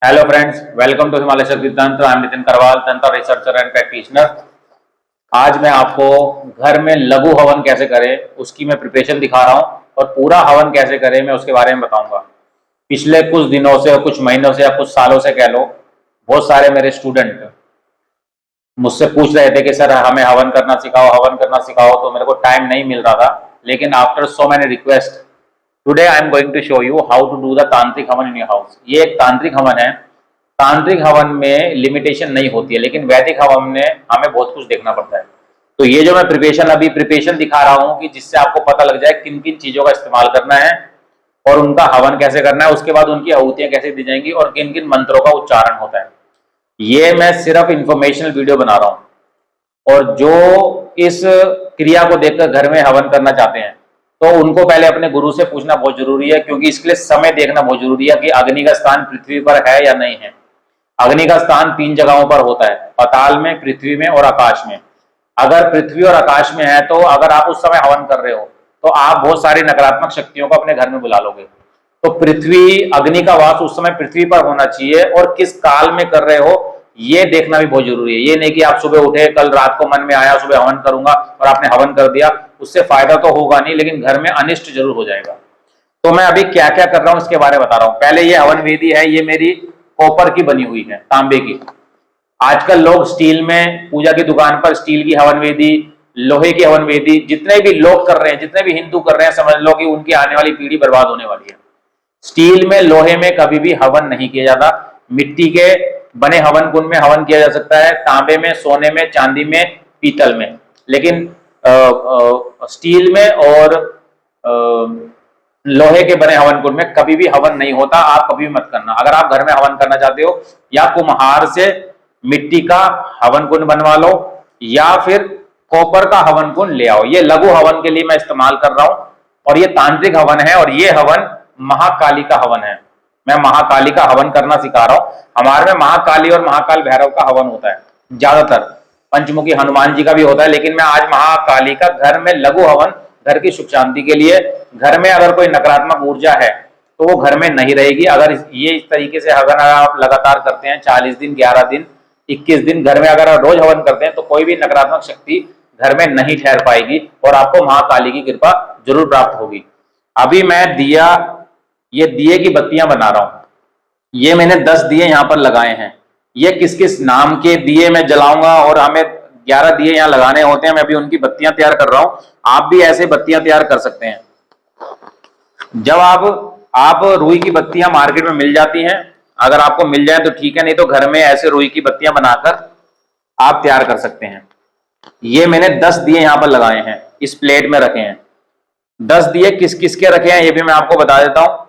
Hello friends, welcome to Himalaya Shakti Tantra. I am Nitin Karwal, तंत्र researcher and practitioner. आज मैं आपको घर में लघु हवन कैसे करें उसकी मैं प्रिपरेशन दिखा रहा हूं और पूरा हवन कैसे करें मैं उसके बारे में बताऊंगा। पिछले कुछ दिनों से, कुछ महीनों से या कुछ सालों से कह लो, बहुत सारे मेरे स्टूडेंट मुझसे पूछ रहे थे कि सर हमें हवन करना सिखाओ, हवन करना सिखाओ। तो मेरे को टाइम नहीं मिल रहा था, लेकिन after so many request today I am going to show you how to do the tantrik havan in your house. ये एक तांत्रिक हवन है। तांत्रिक हवन में लिमिटेशन नहीं होती है, लेकिन वैदिक हवन में हमें बहुत कुछ देखना पड़ता है। तो ये जो मैं प्रिपरेशन दिखा रहा हूं कि जिससे आपको पता लग जाए किन किन चीजों का इस्तेमाल करना है और उनका हवन कैसे करना है, उसके बाद उनकी आहुतियां कैसे दी जाएंगी और किन किन मंत्रों का उच्चारण होता है। ये मैं सिर्फ इंफॉर्मेशनल वीडियो बना रहा हूं। और जो इस क्रिया को देखकर घर में हवन करना चाहते हैं तो उनको पहले अपने गुरु से पूछना बहुत जरूरी है, क्योंकि इसके लिए समय देखना बहुत जरूरी है कि अग्नि का स्थान पृथ्वी पर है या नहीं है। अग्नि का स्थान 3 जगहों पर होता है, पाताल में, पृथ्वी में और आकाश में। अगर पृथ्वी और आकाश में है तो अगर आप उस समय हवन कर रहे हो तो आप बहुत सारी नकारात्मक शक्तियों को अपने घर में बुला लोगे। तो पृथ्वी, अग्नि का वास उस समय पृथ्वी पर होना चाहिए और किस काल में कर रहे हो ये देखना भी बहुत जरूरी है। ये नहीं कि आप सुबह उठे, कल रात को मन में आया सुबह हवन करूंगा और आपने हवन कर दिया, उससे फायदा तो होगा नहीं, लेकिन घर में अनिष्ट जरूर हो जाएगा। तो मैं अभी क्या क्या कर रहा हूं इसके बारे में बता रहा हूं। पहले ये हवन वेदी है, ये मेरी कॉपर की बनी हुई है, तांबे की। आजकल लोग स्टील में, पूजा की दुकान पर स्टील की हवन वेदी, लोहे की हवन वेदी, जितने भी लोग कर रहे हैं, जितने भी हिंदू कर रहे हैं, समझ लो कि उनकी आने वाली पीढ़ी बर्बाद होने वाली है। स्टील में, लोहे में कभी भी हवन नहीं किया जाता। मिट्टी के बने हवन कुंड में हवन किया जा सकता है, तांबे में, सोने में, चांदी में, पीतल में, लेकिन स्टील में और लोहे के बने हवन कुंड में कभी भी हवन नहीं होता। आप कभी भी मत करना। अगर आप घर में हवन करना चाहते हो, या कुम्हार से मिट्टी का हवन कुंड बनवा लो या फिर कॉपर का हवन कुंड ले आओ। ये लघु हवन के लिए मैं इस्तेमाल कर रहा हूं और ये तांत्रिक हवन है और ये हवन महाकाली का हवन है। मैं महाकाली का हवन करना सिखा रहा हूं। हमारे में महाकाली और महाकाल भैरव का हवन होता है ज्यादातर। पंचमुखी हनुमान जी का भी होता है, लेकिन मैं आज महाकाली का घर में लघु हवन, घर की सुख शांति के लिए। घर में अगर कोई नकारात्मक ऊर्जा है तो वो घर में नहीं रहेगी। अगर ये इस तरीके से हवन आप लगातार करते हैं 40 दिन, 11 दिन, 21 दिन, घर में अगर रोज हवन करते हैं तो कोई भी नकारात्मक शक्ति घर में नहीं ठहर पाएगी और आपको महाकाली की कृपा जरूर प्राप्त होगी। अभी मैं दिया, ये दिए की बत्तियां बना रहा हूं। ये मैंने 10 दिए यहां पर लगाए हैं। ये किस किस नाम के दिए मैं जलाऊंगा और हमें 11 दिए यहां लगाने होते हैं। मैं अभी उनकी बत्तियां तैयार कर रहा हूं। आप भी ऐसे बत्तियां तैयार कर सकते हैं। जब आप रुई की बत्तियां मार्केट में मिल जाती हैं, अगर आपको मिल जाए तो ठीक है, नहीं तो घर में ऐसे रुई की बत्तियां बनाकर आप तैयार कर सकते हैं। ये मैंने 10 दिए यहां पर लगाए हैं, इस प्लेट में रखे हैं। 10 दिए किस किस के रखे हैं ये भी मैं आपको बता देता हूं।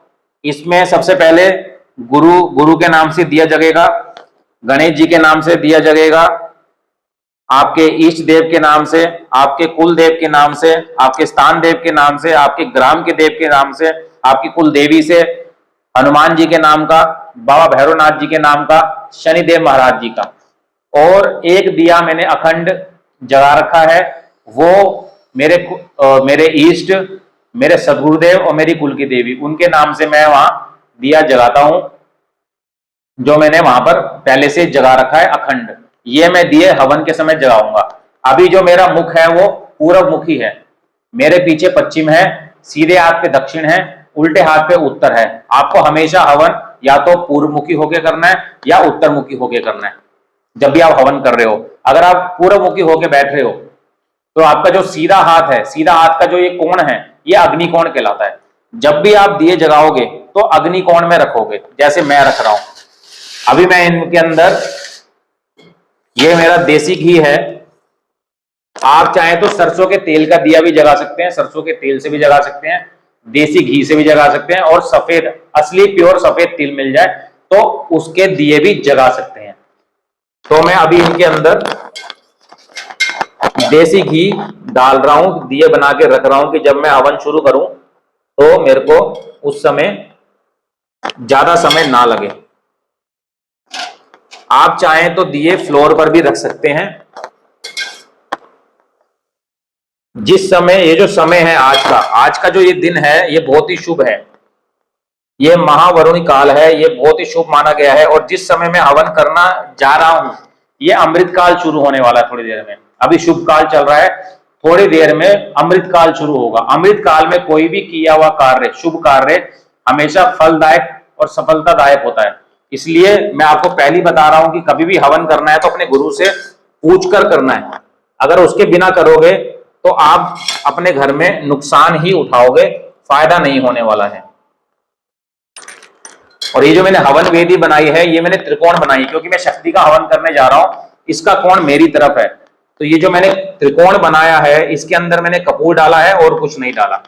इसमें सबसे पहले गुरु के नाम से दिया जगेगा, गणेश जी के नाम से दिया जगेगा, आपके इष्ट देव के नाम से, आपके कुल देव के नाम से, आपके स्थान देव के नाम से, आपके ग्राम के देव के नाम से, आपकी कुल देवी से, हनुमान जी के नाम का, बाबा भैरवनाथ जी के नाम का, शनिदेव महाराज जी का। और एक दिया मैंने अखंड जगा रखा है, वो मेरे इष्ट, मेरे सदगुरुदेव और मेरी कुल की देवी, उनके नाम से मैं वहां दिया जगाता हूं, जो मैंने वहां पर पहले से जगा रखा है अखंड। ये मैं दिए हवन के समय जगाऊंगा। अभी जो मेरा मुख है वो पूर्व मुखी है, मेरे पीछे पश्चिम है, सीधे हाथ पे दक्षिण है, उल्टे हाथ पे उत्तर है। आपको हमेशा हवन या तो पूर्व मुखी होके करना है या उत्तर मुखी होके करना है जब भी आप हवन कर रहे हो। अगर आप पूर्व मुखी होके बैठ रहे हो तो आपका जो सीधा हाथ है, सीधा हाथ का जो ये कोण है, ये अग्नि कोण कहलाता है। जब भी आप दिए जगाओगे तो अग्नि कोण में रखोगे, जैसे मैं रख रहा हूं। अभी मैं इनके अंदर, ये मेरा देसी घी है। आप चाहें तो सरसों के तेल का दिया भी जगा सकते हैं, सरसों के तेल से भी जगा सकते हैं, देसी घी से भी जगा सकते हैं, और सफेद, असली प्योर सफेद तिल मिल जाए तो उसके दिए भी जगा सकते हैं। तो मैं अभी इनके अंदर देसी घी डाल रहा हूं, दिए बना के रख रहा हूं कि जब मैं हवन शुरू करूं तो मेरे को उस समय ज्यादा समय ना लगे। आप चाहें तो दिए फ्लोर पर भी रख सकते हैं। जिस समय, ये जो समय है आज का जो ये दिन है, ये बहुत ही शुभ है। ये महावरुणी काल है, ये बहुत ही शुभ माना गया है। और जिस समय मैं हवन करना जा रहा हूं, ये अमृत काल शुरू होने वाला है थोड़ी देर में। अभी शुभ काल चल रहा है, थोड़ी देर में अमृत काल शुरू होगा। अमृत काल में कोई भी किया हुआ कार्य, शुभ कार्य हमेशा फलदायक और सफलतादायक होता है। इसलिए मैं आपको पहले बता रहा हूं कि कभी भी हवन करना है तो अपने गुरु से पूछ कर करना है। अगर उसके बिना करोगे तो आप अपने घर में नुकसान ही उठाओगे, फायदा नहीं होने वाला है। और ये जो मैंने हवन वेदी बनाई है, ये मैंने त्रिकोण बनाई क्योंकि मैं शक्ति का हवन करने जा रहा हूं, इसका कोण मेरी तरफ है। तो ये जो मैंने त्रिकोण बनाया है, इसके अंदर मैंने कपूर डाला है और कुछ नहीं डाला।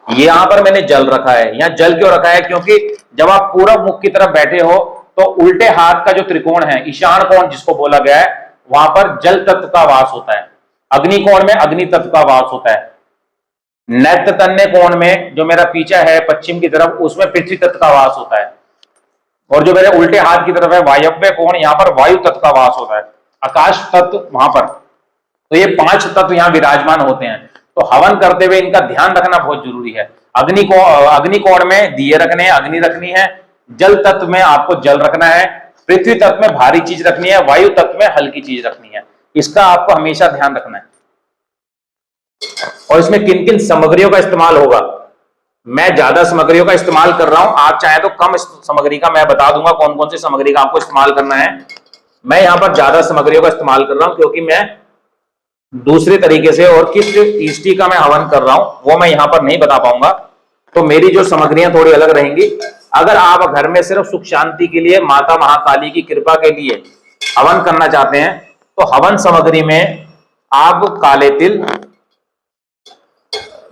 ये यहां पर मैंने जल रखा है। यहां जल क्यों रखा है? क्योंकि जब आप पूरब मुख की तरफ बैठे हो तो उल्टे हाथ का जो त्रिकोण है, ईशान कोण जिसको बोला गया है, वहां पर जल तत्व का वास होता है। अग्नि कोण में अग्नि तत्व का वास होता है। नैत्य तन्य कोण में जो मेरा पीछा है पश्चिम की तरफ, उसमें पृथ्वी तत्व का वास होता है। और जो मेरे उल्टे हाथ की तरफ है वायव्य कोण, यहाँ पर वायु तत्व का वास होता है। आकाश तत्व वहां पर। तो ये 5 तत्व यहाँ विराजमान होते हैं। तो हवन करते हुए इनका ध्यान रखना बहुत जरूरी है। अग्नि कोण में दिए रखने हैं, अग्नि रखनी है। जल तत्व में आपको जल रखना है। पृथ्वी तत्व में भारी चीज रखनी है। वायु तत्व में हल्की चीज रखनी है। इसका आपको हमेशा ध्यान रखना है। और इसमें किन किन सामग्रियों का इस्तेमाल होगा, मैं ज्यादा सामग्रियों का इस्तेमाल कर रहा हूं। आप चाहे तो कम सामग्री का मैं बता दूंगा कौन कौन सी सामग्री का आपको इस्तेमाल करना है। मैं यहां पर ज्यादा सामग्रियों का इस्तेमाल कर रहा हूं क्योंकि मैं दूसरे तरीके से और किस इष्टि का मैं हवन कर रहा हूं वो मैं यहां पर नहीं बता पाऊंगा। तो मेरी जो सामग्रियां थोड़ी अलग रहेंगी। अगर आप घर में सिर्फ सुख शांति के लिए, माता महाकाली की कृपा के लिए हवन करना चाहते हैं तो हवन सामग्री में आप काले तिल,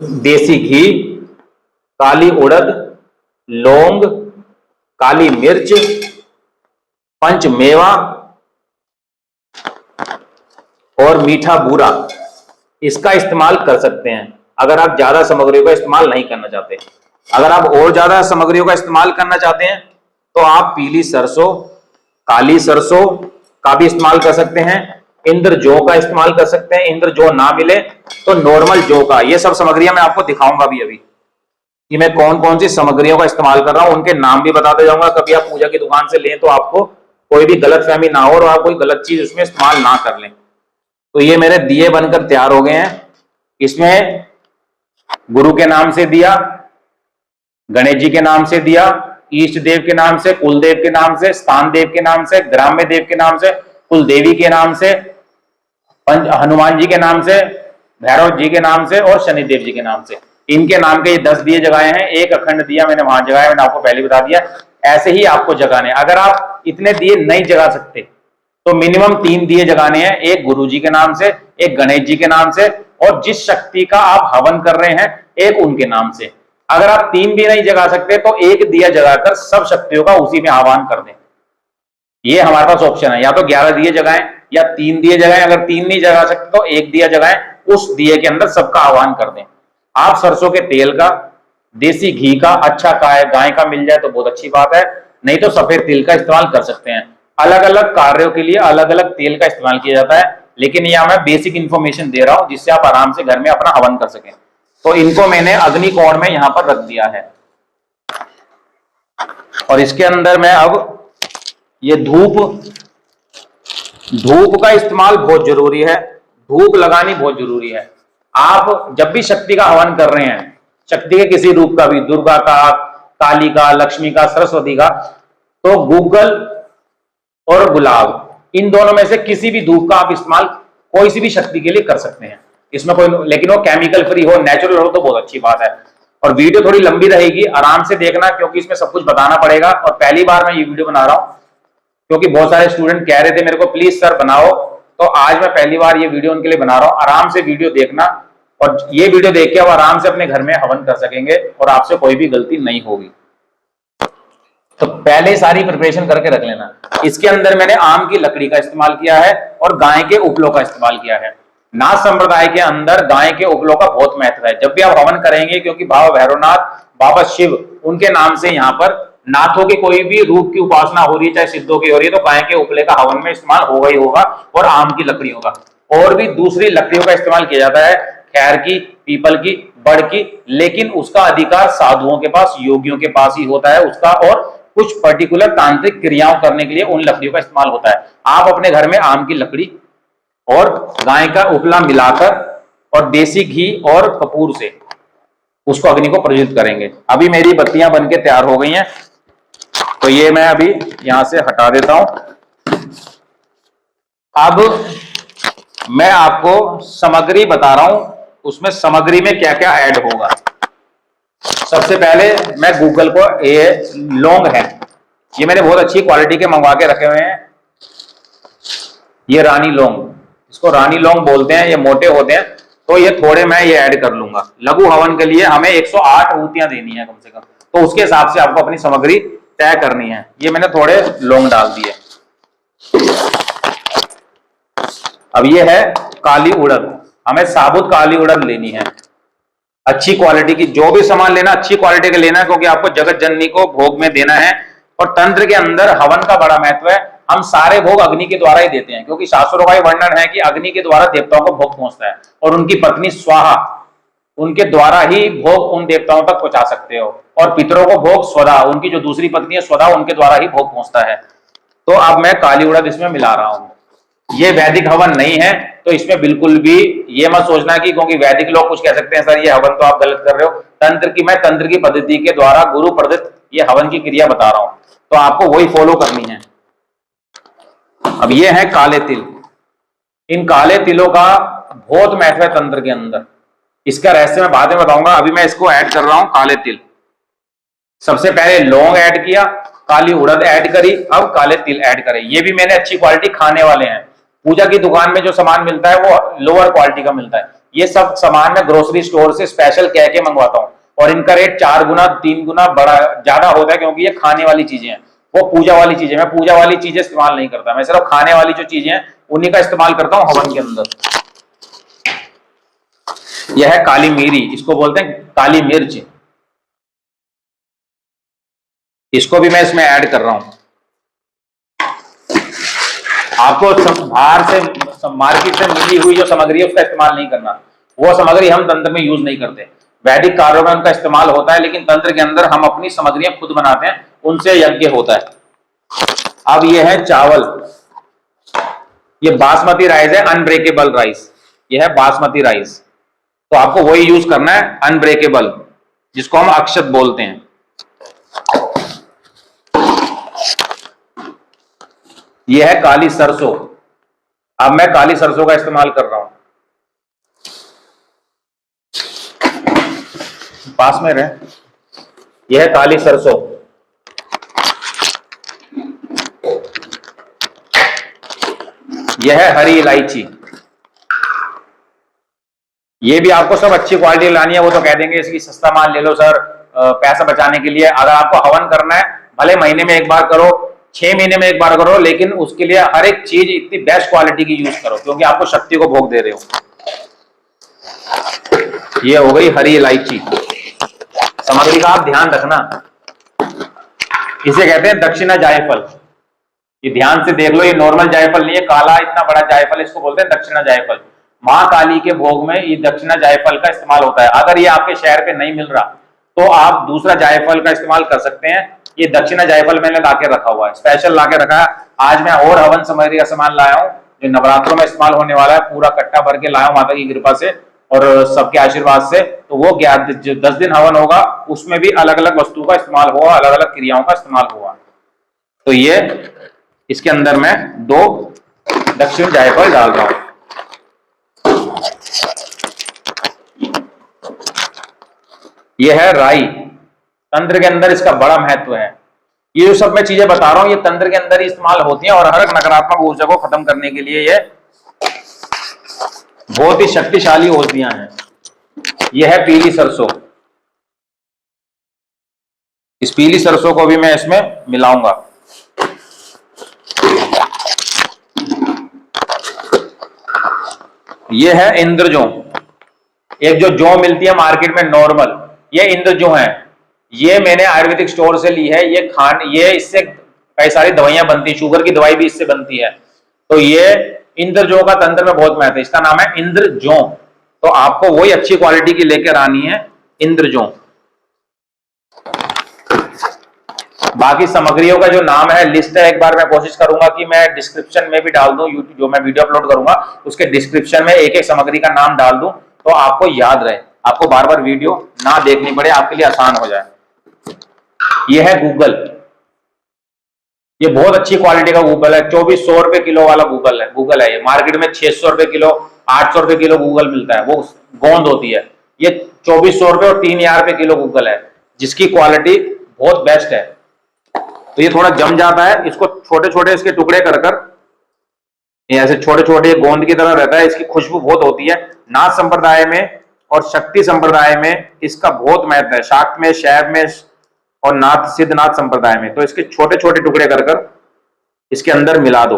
देसी घी, काली उड़द, लौंग, काली मिर्च, पंच मेवा और मीठा बूरा, इसका इस्तेमाल कर सकते हैं अगर आप ज्यादा सामग्रियों का इस्तेमाल नहीं करना चाहते। अगर आप और ज्यादा सामग्रियों का इस्तेमाल करना चाहते हैं तो आप पीली सरसों, काली सरसों का भी इस्तेमाल कर सकते हैं। इंद्र जौ का इस्तेमाल कर सकते हैं। इंद्र जौ ना मिले तो नॉर्मल जौ का। ये सब सामग्रियां मैं आपको दिखाऊंगा भी अभी कि मैं कौन कौन सी सामग्रियों का इस्तेमाल कर रहा हूं। उनके नाम भी बताते जाऊंगा। कभी आप पूजा की दुकान से लें तो आपको कोई भी गलतफहमी ना हो और आप कोई गलत चीज उसमें इस्तेमाल ना कर लें। तो ये मेरे दिए बनकर तैयार हो गए हैं। इसमें गुरु के नाम से दिया, गणेश जी के नाम से दिया, इष्ट देव के नाम से, कुल देव के नाम से, स्थान देव के नाम से, ग्राम्य देव के नाम से, कुल देवी के नाम से, हनुमान जी के नाम से, भैरव जी के नाम से और शनिदेव जी के नाम से। इनके नाम के ये 10 दिए जगाए हैं। एक अखंड दिया मैंने वहां जगाया, मैंने आपको पहले बता दिया। ऐसे ही आपको जगाने। अगर आप इतने दिए नहीं जगा सकते तो मिनिमम 3 दिए जगाने हैं। एक गुरु जी के नाम से, एक गणेश जी के नाम से और जिस शक्ति का आप हवन कर रहे हैं एक उनके नाम से। अगर आप 3 भी नहीं जगा सकते तो एक दिया जगाकर सब शक्तियों का उसी में आह्वान कर दें। ये हमारे पास ऑप्शन है, या तो 11 दिए जगाएं या 3 दिए जगाएं। अगर 3 नहीं जगा सकते तो 1 दिया जगाएं, उस दिए के अंदर सबका आह्वान कर दें। आप सरसों के तेल का, देसी घी का, अच्छा गाय का मिल जाए तो बहुत अच्छी बात है, नहीं तो सफेद तिल का इस्तेमाल कर सकते हैं। अलग अलग कार्यों के लिए अलग अलग तेल का इस्तेमाल किया जाता है, लेकिन यहां मैं बेसिक इंफॉर्मेशन दे रहा हूं जिससे आप आराम से घर में अपना हवन कर सकें। तो इनको मैंने अग्नि कोण में यहां पर रख दिया है। और इसके अंदर मैं अब ये धूप का इस्तेमाल बहुत जरूरी है। धूप लगानी बहुत जरूरी है। आप जब भी शक्ति का हवन कर रहे हैं, शक्ति के किसी रूप का भी, दुर्गा का, काली का, लक्ष्मी का, सरस्वती का, तो गूगल और गुलाब, इन दोनों में से किसी भी धूप का आप इस्तेमाल कोई सी भी शक्ति के लिए कर सकते हैं। इसमें कोई, लेकिन वो केमिकल फ्री हो, नेचुरल हो तो बहुत अच्छी बात है। और वीडियो थोड़ी लंबी रहेगी, आराम से देखना क्योंकि इसमें सब कुछ बताना पड़ेगा। और पहली बार मैं ये वीडियो बना रहा हूं क्योंकि बहुत सारे स्टूडेंट कह रहे थे मेरे को प्लीज सर बनाओ, तो आज मैं पहली बार ये वीडियो उनके लिए बना रहा हूं। आराम से वीडियो देखना और ये वीडियो देख के आप आराम से अपने घर में हवन कर सकेंगे और आपसे कोई भी गलती नहीं होगी। तो पहले सारी प्रिपरेशन करके रख लेना। इसके अंदर मैंने आम की लकड़ी का इस्तेमाल किया है और गाय के उपलों का इस्तेमाल किया है। नाथ संप्रदाय के अंदर गाय के उपलों का बहुत महत्व है। जब भी आप हवन करेंगे, क्योंकि बाबा भैरवनाथ, बाबा शिव, उनके नाम से यहाँ पर नाथों की कोई भी रूप की उपासना हो रही है, चाहे सिद्धों की हो रही है, तो गाय के उपले का हवन में इस्तेमाल होगा ही होगा। और आम की लकड़ियों का और भी दूसरी लकड़ियों का इस्तेमाल किया जाता है, खैर की, पीपल की, बढ़ की, लेकिन उसका अधिकार साधुओं के पास, योगियों के पास ही होता है उसका, और कुछ पर्टिकुलर तांत्रिक क्रियाओं करने के लिए उन लकड़ियों का इस्तेमाल होता है। आप अपने घर में आम की लकड़ी और गाय का उपला मिलाकर और देसी घी और कपूर से उसको अग्नि को प्रज्वलित करेंगे। अभी मेरी बत्तियां बनके तैयार हो गई हैं, तो ये मैं अभी यहां से हटा देता हूं। अब मैं आपको सामग्री बता रहा हूं, उसमें सामग्री में क्या क्या ऐड होगा। सबसे पहले मैं गूगल को, ये लौंग है, ये मैंने बहुत अच्छी क्वालिटी के मंगवा के रखे हुए हैं। ये रानी लौंग, इसको रानी लौंग बोलते हैं, ये मोटे होते हैं, तो ये थोड़े मैं ये ऐड कर लूंगा। लघु हवन के लिए हमें 108 ऊतियां देनी है कम से कम, तो उसके हिसाब से आपको अपनी सामग्री तय करनी है। ये मैंने थोड़े लौंग डाल दिए। अब ये है काली उड़द, हमें साबुत काली उड़द लेनी है, अच्छी क्वालिटी की। जो भी सामान लेना अच्छी क्वालिटी का लेना है, क्योंकि आपको जगत जननी को भोग में देना है। और तंत्र के अंदर हवन का बड़ा महत्व है। हम सारे भोग अग्नि के द्वारा ही देते हैं, क्योंकि शास्त्रों का वर्णन है कि अग्नि के द्वारा देवताओं को भोग पहुंचता है, और उनकी पत्नी स्वाहा, उनके द्वारा ही भोग उन देवताओं तक पहुंचा सकते हो। और पितरों को भोग स्वधा, उनकी जो दूसरी पत्नी है स्वधा, उनके द्वारा ही भोग पहुंचता है। तो अब मैं काली उड़द इसमें मिला रहा हूं। ये वैदिक हवन नहीं है, तो इसमें बिल्कुल भी ये मत सोचना कि क्योंकि वैदिक लोग कुछ कह सकते हैं सर ये हवन तो आप गलत कर रहे हो। मैं तंत्र की पद्धति के द्वारा गुरु प्रदत्त ये हवन की क्रिया बता रहा हूं, तो आपको वही फॉलो करनी है। अब ये है काले तिल। इन काले तिलों का बहुत महत्व है तंत्र के अंदर, इसका रहस्य मैं बाद में बताऊंगा। अभी मैं इसको ऐड कर रहा हूं काले तिल। सबसे पहले लौंग ऐड किया, काली उड़द ऐड करी, अब काले तिल ऐड करें। ये भी मैंने अच्छी क्वालिटी खाने वाले हैं। पूजा की दुकान में जो सामान मिलता है वो लोअर क्वालिटी का मिलता है। ये सब सामान मैं ग्रोसरी स्टोर से स्पेशल कह के मंगवाता हूँ, और इनका रेट 4 गुना 3 गुना बड़ा ज्यादा होता है, क्योंकि ये खाने वाली चीजें हैं, वो पूजा वाली चीजें। मैं पूजा वाली चीजें इस्तेमाल नहीं करता, मैं सिर्फ खाने वाली जो चीजें हैं उन्हीं का इस्तेमाल करता हूँ हवन के अंदर। यह है काली मिरी, इसको बोलते हैं काली मिर्च, इसको भी मैं इसमें ऐड कर रहा हूं। आपको बाहर से मार्केट से मिली हुई जो सामग्री है उसका इस्तेमाल नहीं करना, वो सामग्री हम तंत्र में यूज नहीं करते। वैदिक कार्यों में उनका इस्तेमाल होता है, लेकिन तंत्र के अंदर हम अपनी सामग्रियां खुद बनाते हैं, उनसे यज्ञ होता है। अब ये है चावल, ये बासमती राइस है, अनब्रेकेबल राइस, ये है बासमती राइस, तो आपको वही यूज करना है, अनब्रेकेबल, जिसको हम अक्षत बोलते हैं। यह है काली सरसों, अब मैं काली सरसों का इस्तेमाल कर रहा हूं। पास में रहे, यह है काली सरसों। यह है हरी इलायची। ये भी आपको सब अच्छी क्वालिटी लानी है, वो तो कह देंगे इसकी सस्ता माल ले लो सर पैसा बचाने के लिए। अगर आपको हवन करना है, भले महीने में एक बार करो, 6 महीने में एक बार करो, लेकिन उसके लिए हर एक चीज इतनी बेस्ट क्वालिटी की यूज करो, क्योंकि आपको शक्ति को भोग दे रहे हो। ये हो गई हरी इलायची। सामग्री का आप ध्यान रखना, इसे कहते हैं दक्षिणा जायफल। ये ध्यान से देख लो, ये नॉर्मल जायफल नहीं है, काला इतना बड़ा जायफल, इसको बोलते हैं दक्षिणा जायफल। मां काली के भोग में ये दक्षिणा जायफल का इस्तेमाल होता है। अगर ये आपके शहर पे नहीं मिल रहा तो आप दूसरा जायफल का इस्तेमाल कर सकते हैं। ये दक्षिणा जायफल मैंने लाके रखा हुआ है, स्पेशल लाके रखा है। आज मैं और हवन सामग्री का सामान लाया हूं जो नवरात्रों में इस्तेमाल होने वाला है, पूरा कट्टा भर के लाया हूं माता की कृपा से और सबके आशीर्वाद से। तो वो 10 दिन हवन होगा, उसमें भी अलग अलग वस्तु का इस्तेमाल होगा, अलग अलग क्रियाओं का इस्तेमाल होगा। तो ये इसके अंदर मैं 2 दक्षिण जायफल डाल रहा हूं। यह है राई, तंत्र के अंदर इसका बड़ा महत्व है। ये जो सब मैं चीजें बता रहा हूं ये तंत्र के अंदर ही इस्तेमाल होती हैं, और हर एक नकारात्मक ऊर्जा को खत्म करने के लिए ये बहुत ही शक्तिशाली औषधियां हैं। यह है पीली सरसों, इस पीली सरसों को भी मैं इसमें मिलाऊंगा। यह है इंद्रजौ, एक जो जौ मिलती है मार्केट में नॉर्मल, ये इंद्रजौ है। ये मैंने आयुर्वेदिक स्टोर से ली है। ये इससे कई सारी दवाइयां बनती है, शुगर की दवाई भी इससे बनती है। तो ये इंद्रजौ का तंत्र में बहुत महत्व है, इसका नाम है इंद्रजौ। तो आपको वही अच्छी क्वालिटी की लेकर आनी है, इंद्रजों। बाकी सामग्रियों का जो नाम है, लिस्ट है, एक बार मैं कोशिश करूंगा कि मैं डिस्क्रिप्शन में भी डाल दूं, यूट्यूब जो मैं वीडियो अपलोड करूंगा उसके डिस्क्रिप्शन में एक एक सामग्री का नाम डाल दूं, तो आपको याद रहे, आपको बार बार वीडियो ना देखनी पड़े, आपके लिए आसान हो जाए। ये है गूगल, ये बहुत अच्छी क्वालिटी का गूगल है, 2400 रुपए किलो वाला गूगल है ये। मार्केट में 600 रुपए किलो, 800 रुपए किलो गूगल मिलता है, वो गोंद होती है। ये 2400 रुपए और 3000 रुपए किलो गूगल है, जिसकी क्वालिटी बहुत बेस्ट है। तो ये थोड़ा जम जाता है, इसको छोटे छोटे इसके टुकड़े कर कर, ऐसे छोटे छोटे गोंद की तरह रहता है। इसकी खुशबू बहुत होती है। नाथ संप्रदाय में और शक्ति संप्रदाय में इसका बहुत महत्व है, शाक्त में, शैव में और नाथ सिद्धनाथ संप्रदाय में। तो इसके छोटे छोटे टुकड़े कर कर इसके अंदर मिला दो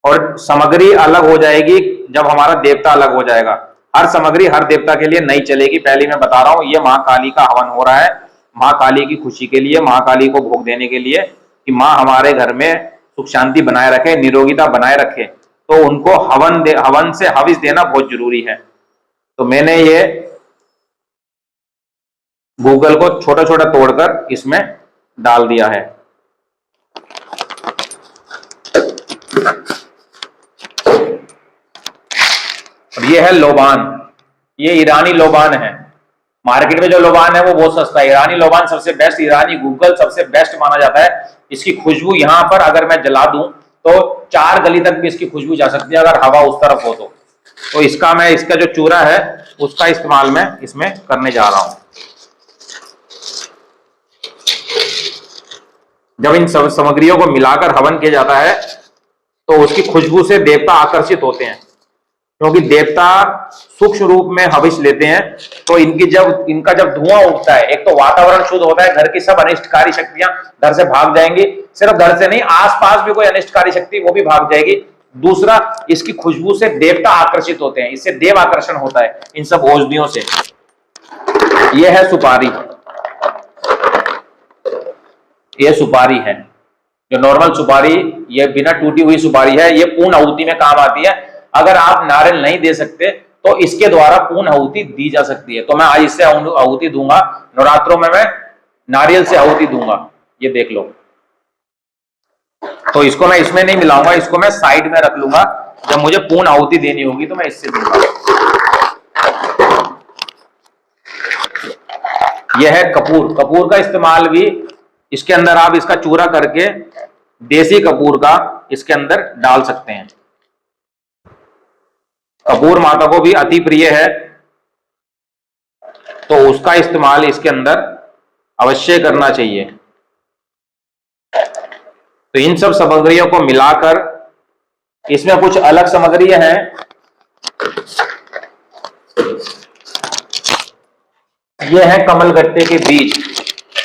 और सामग्री अलग हो जाएगी जब हमारा देवता अलग हो जाएगा। हर सामग्री हर देवता के लिए नहीं चलेगी, पहले मैं बता रहा हूं। ये मां काली का हवन हो रहा है, मां काली की खुशी के लिए, मां काली को भोग देने के लिए, कि मां हमारे घर में सुख शांति बनाए रखे, निरोगिता बनाए रखे। तो उनको हवन से हविष देना बहुत जरूरी है। तो मैंने ये गूगल को छोटा छोटा तोड़कर इसमें डाल दिया है। और ये है लोबान, ये ईरानी लोबान है। मार्केट में जो लोबान है वो बहुत सस्ता है, ईरानी लोबान सबसे बेस्ट, ईरानी गूगल सबसे बेस्ट माना जाता है। इसकी खुशबू यहां पर अगर मैं जला दूं तो 4 गली तक भी इसकी खुशबू जा सकती है, अगर हवा उस तरफ हो तो इसका जो चूरा है उसका इस्तेमाल मैं इसमें करने जा रहा हूं। जब इन सब सामग्रियों को मिलाकर हवन किया जाता है तो उसकी खुशबू से देवता आकर्षित होते हैं, क्योंकि देवता सूक्ष्म रूप में हविष लेते हैं। तो इनका जब धुआं उठता है, एक तो वातावरण शुद्ध होता है, घर की सब अनिष्टकारी शक्तियां घर से भाग जाएंगी। सिर्फ घर से नहीं, आसपास भी कोई अनिष्टकारी शक्ति वो भी भाग जाएगी। दूसरा, इसकी खुशबू से देवता आकर्षित होते हैं, इससे देव आकर्षण होता है इन सब औषधियों से। यह है सुपारी, ये सुपारी है जो नॉर्मल सुपारी, ये बिना टूटी हुई सुपारी है। ये पूर्ण आहुति में काम आती है। अगर आप नारियल नहीं दे सकते तो इसके द्वारा पूर्ण आहुति दी जा सकती है। तो मैं आज इससे आहुति दूंगा, नवरात्रों में मैं नारियल से आहुति दूंगा, ये देख लो। तो इसको मैं इसमें नहीं मिलाऊंगा, इसको मैं साइड में रख लूंगा, जब मुझे पूर्ण आहुति देनी होगी तो मैं इससे दूंगा। यह है कपूर, कपूर का इस्तेमाल भी इसके अंदर आप इसका चूरा करके देसी कपूर का इसके अंदर डाल सकते हैं। कपूर माता को भी अति प्रिय है, तो उसका इस्तेमाल इसके अंदर अवश्य करना चाहिए। तो इन सब सामग्रियों को मिलाकर, इसमें कुछ अलग सामग्रियां हैं। यह है कमलगट्टे के बीज,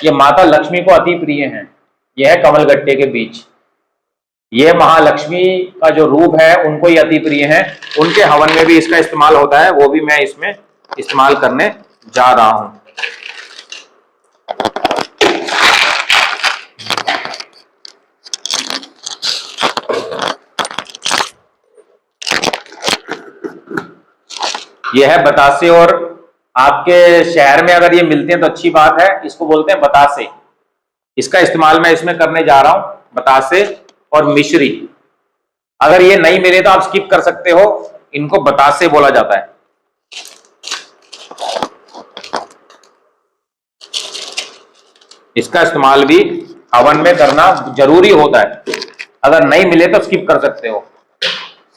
ये माता लक्ष्मी को अति प्रिय हैं। यह है कमलगट्टे के बीज, ये महालक्ष्मी का जो रूप है उनको ही अति प्रिय है। उनके हवन में भी इसका इस्तेमाल होता है, वो भी मैं इसमें इस्तेमाल करने जा रहा हूं। यह है बतासे, और आपके शहर में अगर ये मिलते हैं तो अच्छी बात है, इसको बोलते हैं बतासे। इसका इस्तेमाल मैं इसमें करने जा रहा हूं, बतासे और मिश्री। अगर ये नहीं मिले तो आप स्किप कर सकते हो, इनको बतासे बोला जाता है। इसका इस्तेमाल भी हवन में करना जरूरी होता है, अगर नहीं मिले तो स्किप कर सकते हो।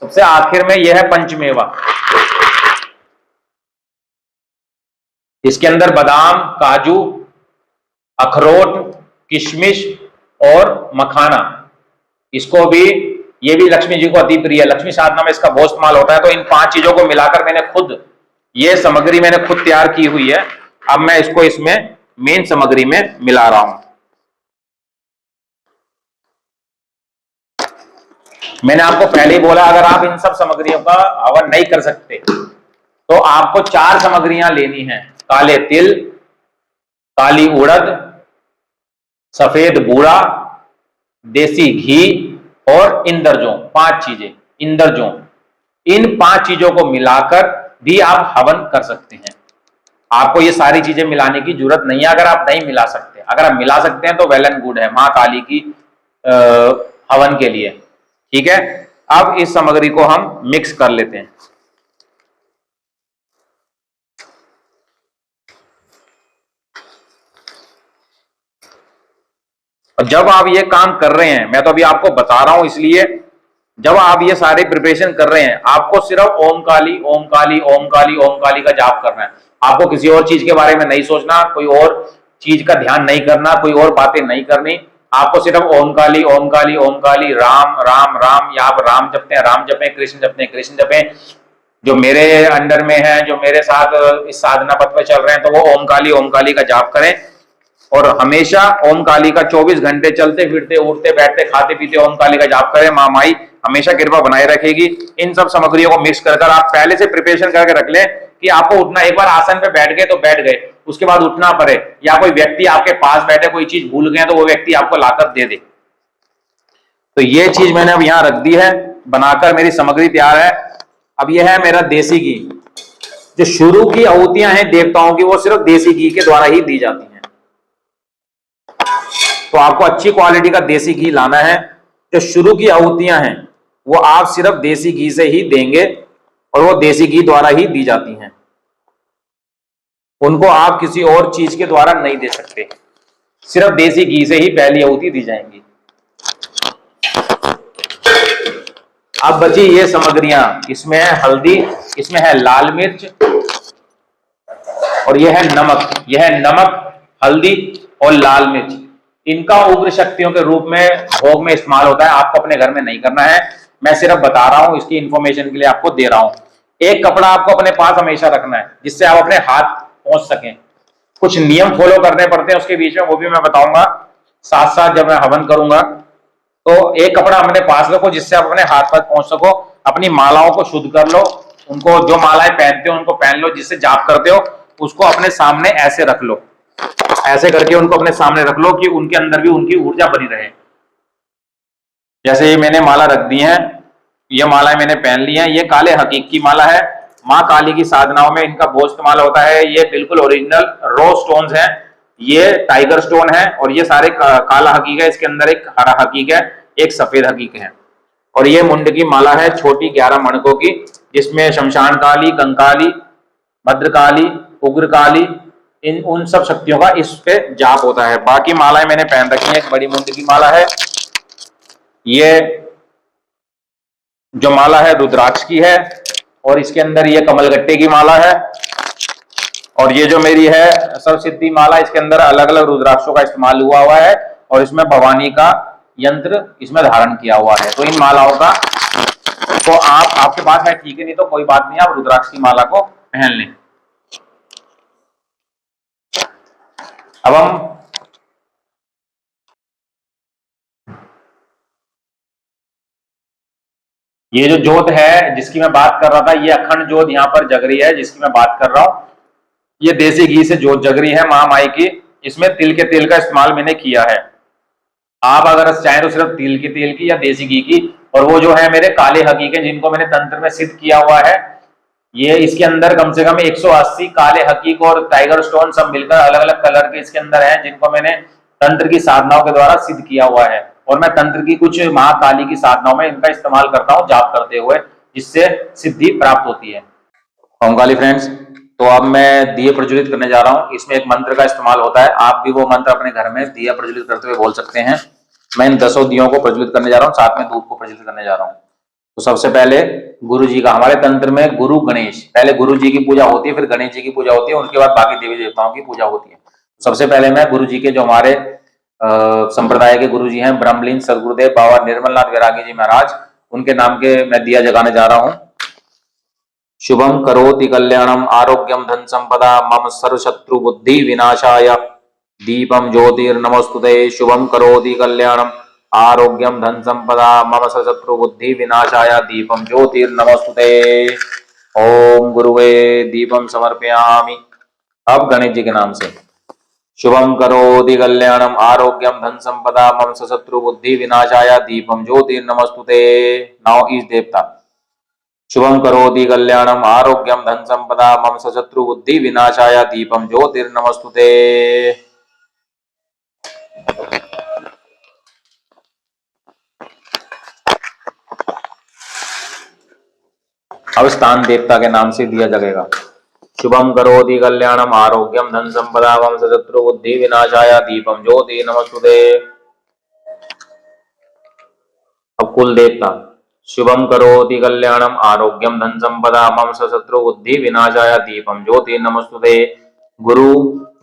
सबसे आखिर में यह है पंचमेवा, इसके अंदर बादाम, काजू, अखरोट, किशमिश और मखाना, इसको भी, ये भी लक्ष्मी जी को अति प्रिय है। लक्ष्मी साधना में इसका बहुत इस्तेमाल होता है। तो इन 5 चीजों को मिलाकर मैंने खुद, ये सामग्री मैंने खुद तैयार की हुई है। अब मैं इसको इसमें मेन सामग्री में मिला रहा हूं। मैंने आपको पहले ही बोला, अगर आप इन सब सामग्रियों का हवन नहीं कर सकते तो आपको 4 सामग्रियां लेनी है। काले तिल, काली उड़द, सफेद बूरा, देसी घी और इंद्रजों, 5 चीजें। इंद्रजों, इन 5 चीजों को मिलाकर भी आप हवन कर सकते हैं। आपको ये सारी चीजें मिलाने की जरूरत नहीं है अगर आप नहीं मिला सकते। अगर आप मिला सकते हैं तो वेल एंड गुड है मां काली की हवन के लिए। ठीक है, अब इस सामग्री को हम मिक्स कर लेते हैं। और जब आप ये काम कर रहे हैं, मैं तो अभी आपको बता रहा हूं, इसलिए जब आप ये सारे प्रिपरेशन कर रहे हैं आपको सिर्फ ओम काली ओम काली ओम काली ओम काली का जाप करना है। आपको किसी और चीज के बारे में नहीं सोचना, कोई और चीज का ध्यान नहीं करना, कोई और बातें नहीं करनी। आपको सिर्फ ओम काली ओम काली ओम काली, राम राम राम, या आप राम जपते हैं राम जपें, कृष्ण जपते हैं कृष्ण जपें। जो मेरे अंडर में है, जो मेरे साथ इस साधना पथ पे चल रहे हैं, तो वो ओम काली का जाप करें। और हमेशा ओम काली का 24 घंटे चलते फिरते उठते बैठते खाते पीते ओम काली का जाप करें। माँ माई हमेशा कृपा बनाए रखेगी। इन सब सामग्रियों को मिक्स कर आप पहले से प्रिपरेशन करके रख लें कि आपको उठना, एक बार आसन पे बैठ गए तो बैठ गए, उसके बाद उठना पड़े, या कोई व्यक्ति आपके पास बैठे कोई चीज भूल गए तो वो व्यक्ति आपको लाकर दे दे। तो ये चीज मैंने अब यहां रख दी है, बनाकर मेरी सामग्री तैयार है। अब यह है मेरा देसी घी। जो शुरू की आहुतियां हैं देवताओं की, वो सिर्फ देसी घी के द्वारा ही दी जाती हैं। तो आपको अच्छी क्वालिटी का देसी घी लाना है। जो शुरू की आहुतियां हैं वो आप सिर्फ देसी घी से ही देंगे, और वो देसी घी द्वारा ही दी जाती हैं। उनको आप किसी और चीज के द्वारा नहीं दे सकते, सिर्फ देसी घी से ही पहली आहुति दी जाएंगी। अब बची ये सामग्रियां, इसमें है हल्दी, इसमें है लाल मिर्च, और यह है नमक। यह है नमक, हल्दी और लाल मिर्च। इनका उग्र शक्तियों के रूप में भोग में इस्तेमाल होता है। आपको अपने घर में नहीं करना है, मैं सिर्फ बता रहा हूं, इसकी इंफॉर्मेशन के लिए आपको दे रहा हूं। एक कपड़ा आपको अपने पास हमेशा रखना है जिससे आप अपने हाथ पहुंच सकें। कुछ नियम फॉलो करने पड़ते हैं उसके बीच में, वो भी मैं बताऊंगा साथ साथ जब मैं हवन करूंगा। तो एक कपड़ा अपने पास रखो जिससे आप अपने हाथ तक पहुंच सको। अपनी मालाओं को शुद्ध कर लो, उनको जो मालाएं पहनते हो उनको पहन लो, जिससे जाप करते हो उसको अपने सामने ऐसे रख लो, ऐसे करके उनको अपने सामने रख लो कि उनके अंदर भी उनकी ऊर्जा बनी रहे। जैसे ये मैंने माला रख दी है, ये माला मैंने पहन ली है। ये काले हकीक की माला है। माँ काली की साधनाओं में इनका बहुत इस्तेमाल होता है। ये बिल्कुल ओरिजिनल रो स्टोन्स हैं। ये टाइगर स्टोन है, और ये सारे काला हकीक है। इसके अंदर एक हरा हकीक है, एक सफेद हकीक है। और ये मुंड की माला है छोटी 11 मणकों की, जिसमें शमशान काली, कंकाली, भद्रकाली, उग्रकाली, इन उन सब शक्तियों का इस पे जाप होता है। बाकी मालाएं मैंने पहन रखी है। एक बड़ी मुंड की माला है, ये जो माला है रुद्राक्ष की है, और इसके अंदर ये कमलगट्टे की माला है। और ये जो मेरी है सर्व सिद्धि माला, इसके अंदर अलग अलग रुद्राक्षों का इस्तेमाल हुआ है, और इसमें भवानी का यंत्र इसमें धारण किया हुआ है। तो इन मालाओं का तो आपके पास है ठीक है, नहीं तो कोई बात नहीं, आप रुद्राक्ष की माला को पहन लें। अब हम ये जो जोत है जिसकी मैं बात कर रहा था, ये अखंड जोत यहाँ पर जग रही है जिसकी मैं बात कर रहा हूं। ये देसी घी से जोत जग रही है माँ माई की। इसमें तिल के तेल का इस्तेमाल मैंने किया है। आप अगर चाहें तो सिर्फ तिल के तेल की या देसी घी की। और वो जो है मेरे काले हकीके जिनको मैंने तंत्र में सिद्ध किया हुआ है, ये इसके अंदर कम से कम 180 काले हकीक और टाइगर स्टोन सब मिलकर अलग अलग कलर के इसके अंदर हैं, जिनको मैंने तंत्र की साधनाओं के द्वारा सिद्ध किया हुआ है। और मैं तंत्र की कुछ महाकाली की साधनाओं में इनका इस्तेमाल करता हूँ जाप करते हुए, जिससे सिद्धि प्राप्त होती है। ओम काली फ्रेंड्स, तो अब मैं दिए प्रज्वलित करने जा रहा हूँ। इसमें एक मंत्र का इस्तेमाल होता है। आप भी वो मंत्र अपने घर में दिया प्रज्वलित करते हुए बोल सकते हैं। मैं इन 10 दियों को प्रज्वलित करने जा रहा हूँ, साथ में धूप को प्रज्वलित करने जा रहा हूँ। तो सबसे पहले गुरु जी का, हमारे तंत्र में गुरु गणेश, पहले गुरु जी की पूजा होती है, फिर गणेश जी की पूजा होती है, उसके बाद बाकी देवी देवताओं की पूजा होती है। सबसे पहले मैं गुरु जी के, जो हमारे संप्रदाय के गुरु जी हैं, ब्रह्मलीन सदगुरुदेव बाबा निर्मलनाथ वैरागी जी महाराज, उनके नाम के मैं दिया जगाने जा रहा हूँ। शुभम करोति कल्याणम आरोग्यम धन संपदा मम सर्व शत्रु बुद्धि विनाशाय दीपम ज्योतिर्नमस्तुते। शुभम करोति कल्याणम आरोग्यम धन संपदा मम सर्व शत्रु बुद्धि विनाशाय दीपम ज्योतिर्नमस्तुते। ओम गुरुवे दीपम समर्पयामि। अब गणेश जी के नाम से, शुभम करोति कल्याणम आरोग्यम धन संपदा मम सर्व शत्रु बुद्धि विनाशाय दीपम ज्योतिर्नमस्तुते। नाउ इस देवता शुभम करोति कल्याणम आरोग्यम धन संपदा मम शत्रु बुद्धि विनाशाय दीपम ज्योतिर्नमस्तुते। अब स्थान देवता के नाम से दिया जाएगा। शुभम करोति कल्याणम आरोग्यम धन संपदा मम शत्रु बुद्धि विनाशाय दीपम ज्योति नमस्तुते। अब कुल देवता शुभम करोति कल्याणम आरोग्यम धन संपदा मम शत्रु बुद्धि विनाशाय दीपम ज्योति नमस्तुते। गुरु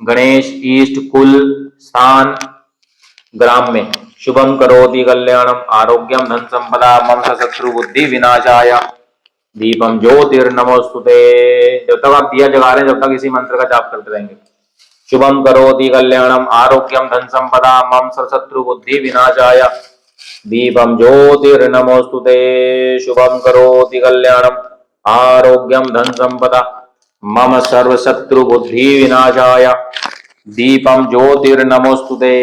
गणेश ईष्ट कुल स्थान ग्राम में शुभम करोति कल्याणम आरोग्यम धन संपदा मम शत्रु बुद्धि विनाशाय दीपम ज्योतिर्नमोस्तुते। जब तक आप दिया जगा रहे हैं जब तक इसी मंत्र का जाप करते रहेंगे। शुभम करोति कल्याणम आरोग्यम धन संपदा मम शत्रु बुद्धि विनाशाय दीपम ज्योतिर्नमोस्तुते। शुभम करोति कल्याणम आरोग्यम धन संपदा मम सर्व शत्रु बुद्धि विनाशाय दीपम ज्योतिर्नमोस्तुते।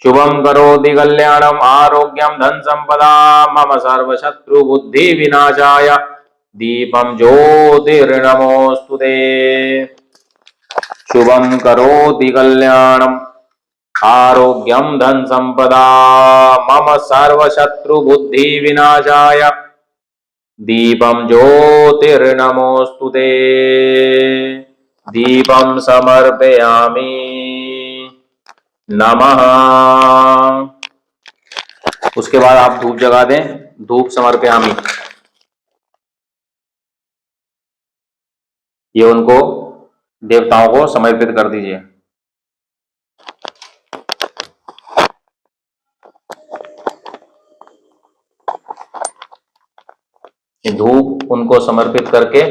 शुभम करोति कल्याणम आरोग्यम धन संपदा मम सर्व शत्रु बुद्धि विनाशाय दीपम ज्योतिर्नमोस्तुते। शुभम करोति कल्याणम आरोग्यम धन संपदा मम सर्व शत्रु बुद्धि विनाशाय दीपम ज्योतिर्नमोस्तुते। दीपम समर्पयामि नमः। उसके बाद आप धूप जगा दें। धूप समर्पयामि, ये उनको देवताओं को समर्पित कर दीजिए। ये धूप उनको समर्पित करके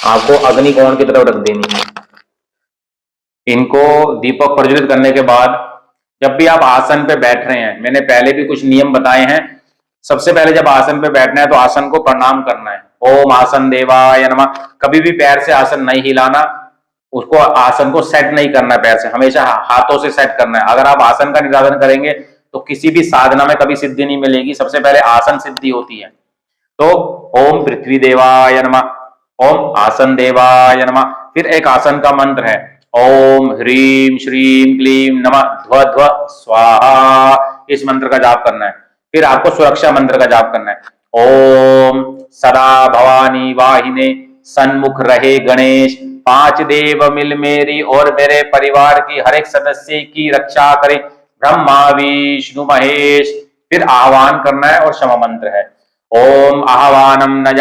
आपको अग्निकोण की तरफ रख देनी है। इनको दीपक प्रज्वलित करने के बाद जब भी आप आसन पे बैठ रहे हैं, मैंने पहले भी कुछ नियम बताए हैं। सबसे पहले जब आसन पे बैठना है तो आसन को प्रणाम करना है। ओम आसन देवाय नमः। कभी भी पैर से आसन नहीं हिलाना, उसको आसन को सेट नहीं करना है पैर से, हमेशा हाथों से सेट करना है। अगर आप आसन का निराधन करेंगे तो किसी भी साधना में कभी सिद्धि नहीं मिलेगी। सबसे पहले आसन सिद्धि होती है। तो ओम पृथ्वी देवाय नमः, ओम आसन देवाय नमः। फिर एक आसन का मंत्र है ओम ह्रीम श्रीम क्लीम नमः ध्व ध्व स्वाहा। इस मंत्र का जाप करना है। फिर आपको सुरक्षा मंत्र का जाप करना है। ओम सदा भवानी वाहिने सन्मुख रहे गणेश, पांच देव मिल मेरी और मेरे परिवार की हर एक सदस्य की रक्षा करे, ब्रह्मा विष्णु महेश। फिर आह्वान करना है और क्षमा मंत्र है। ओम आह्वानम न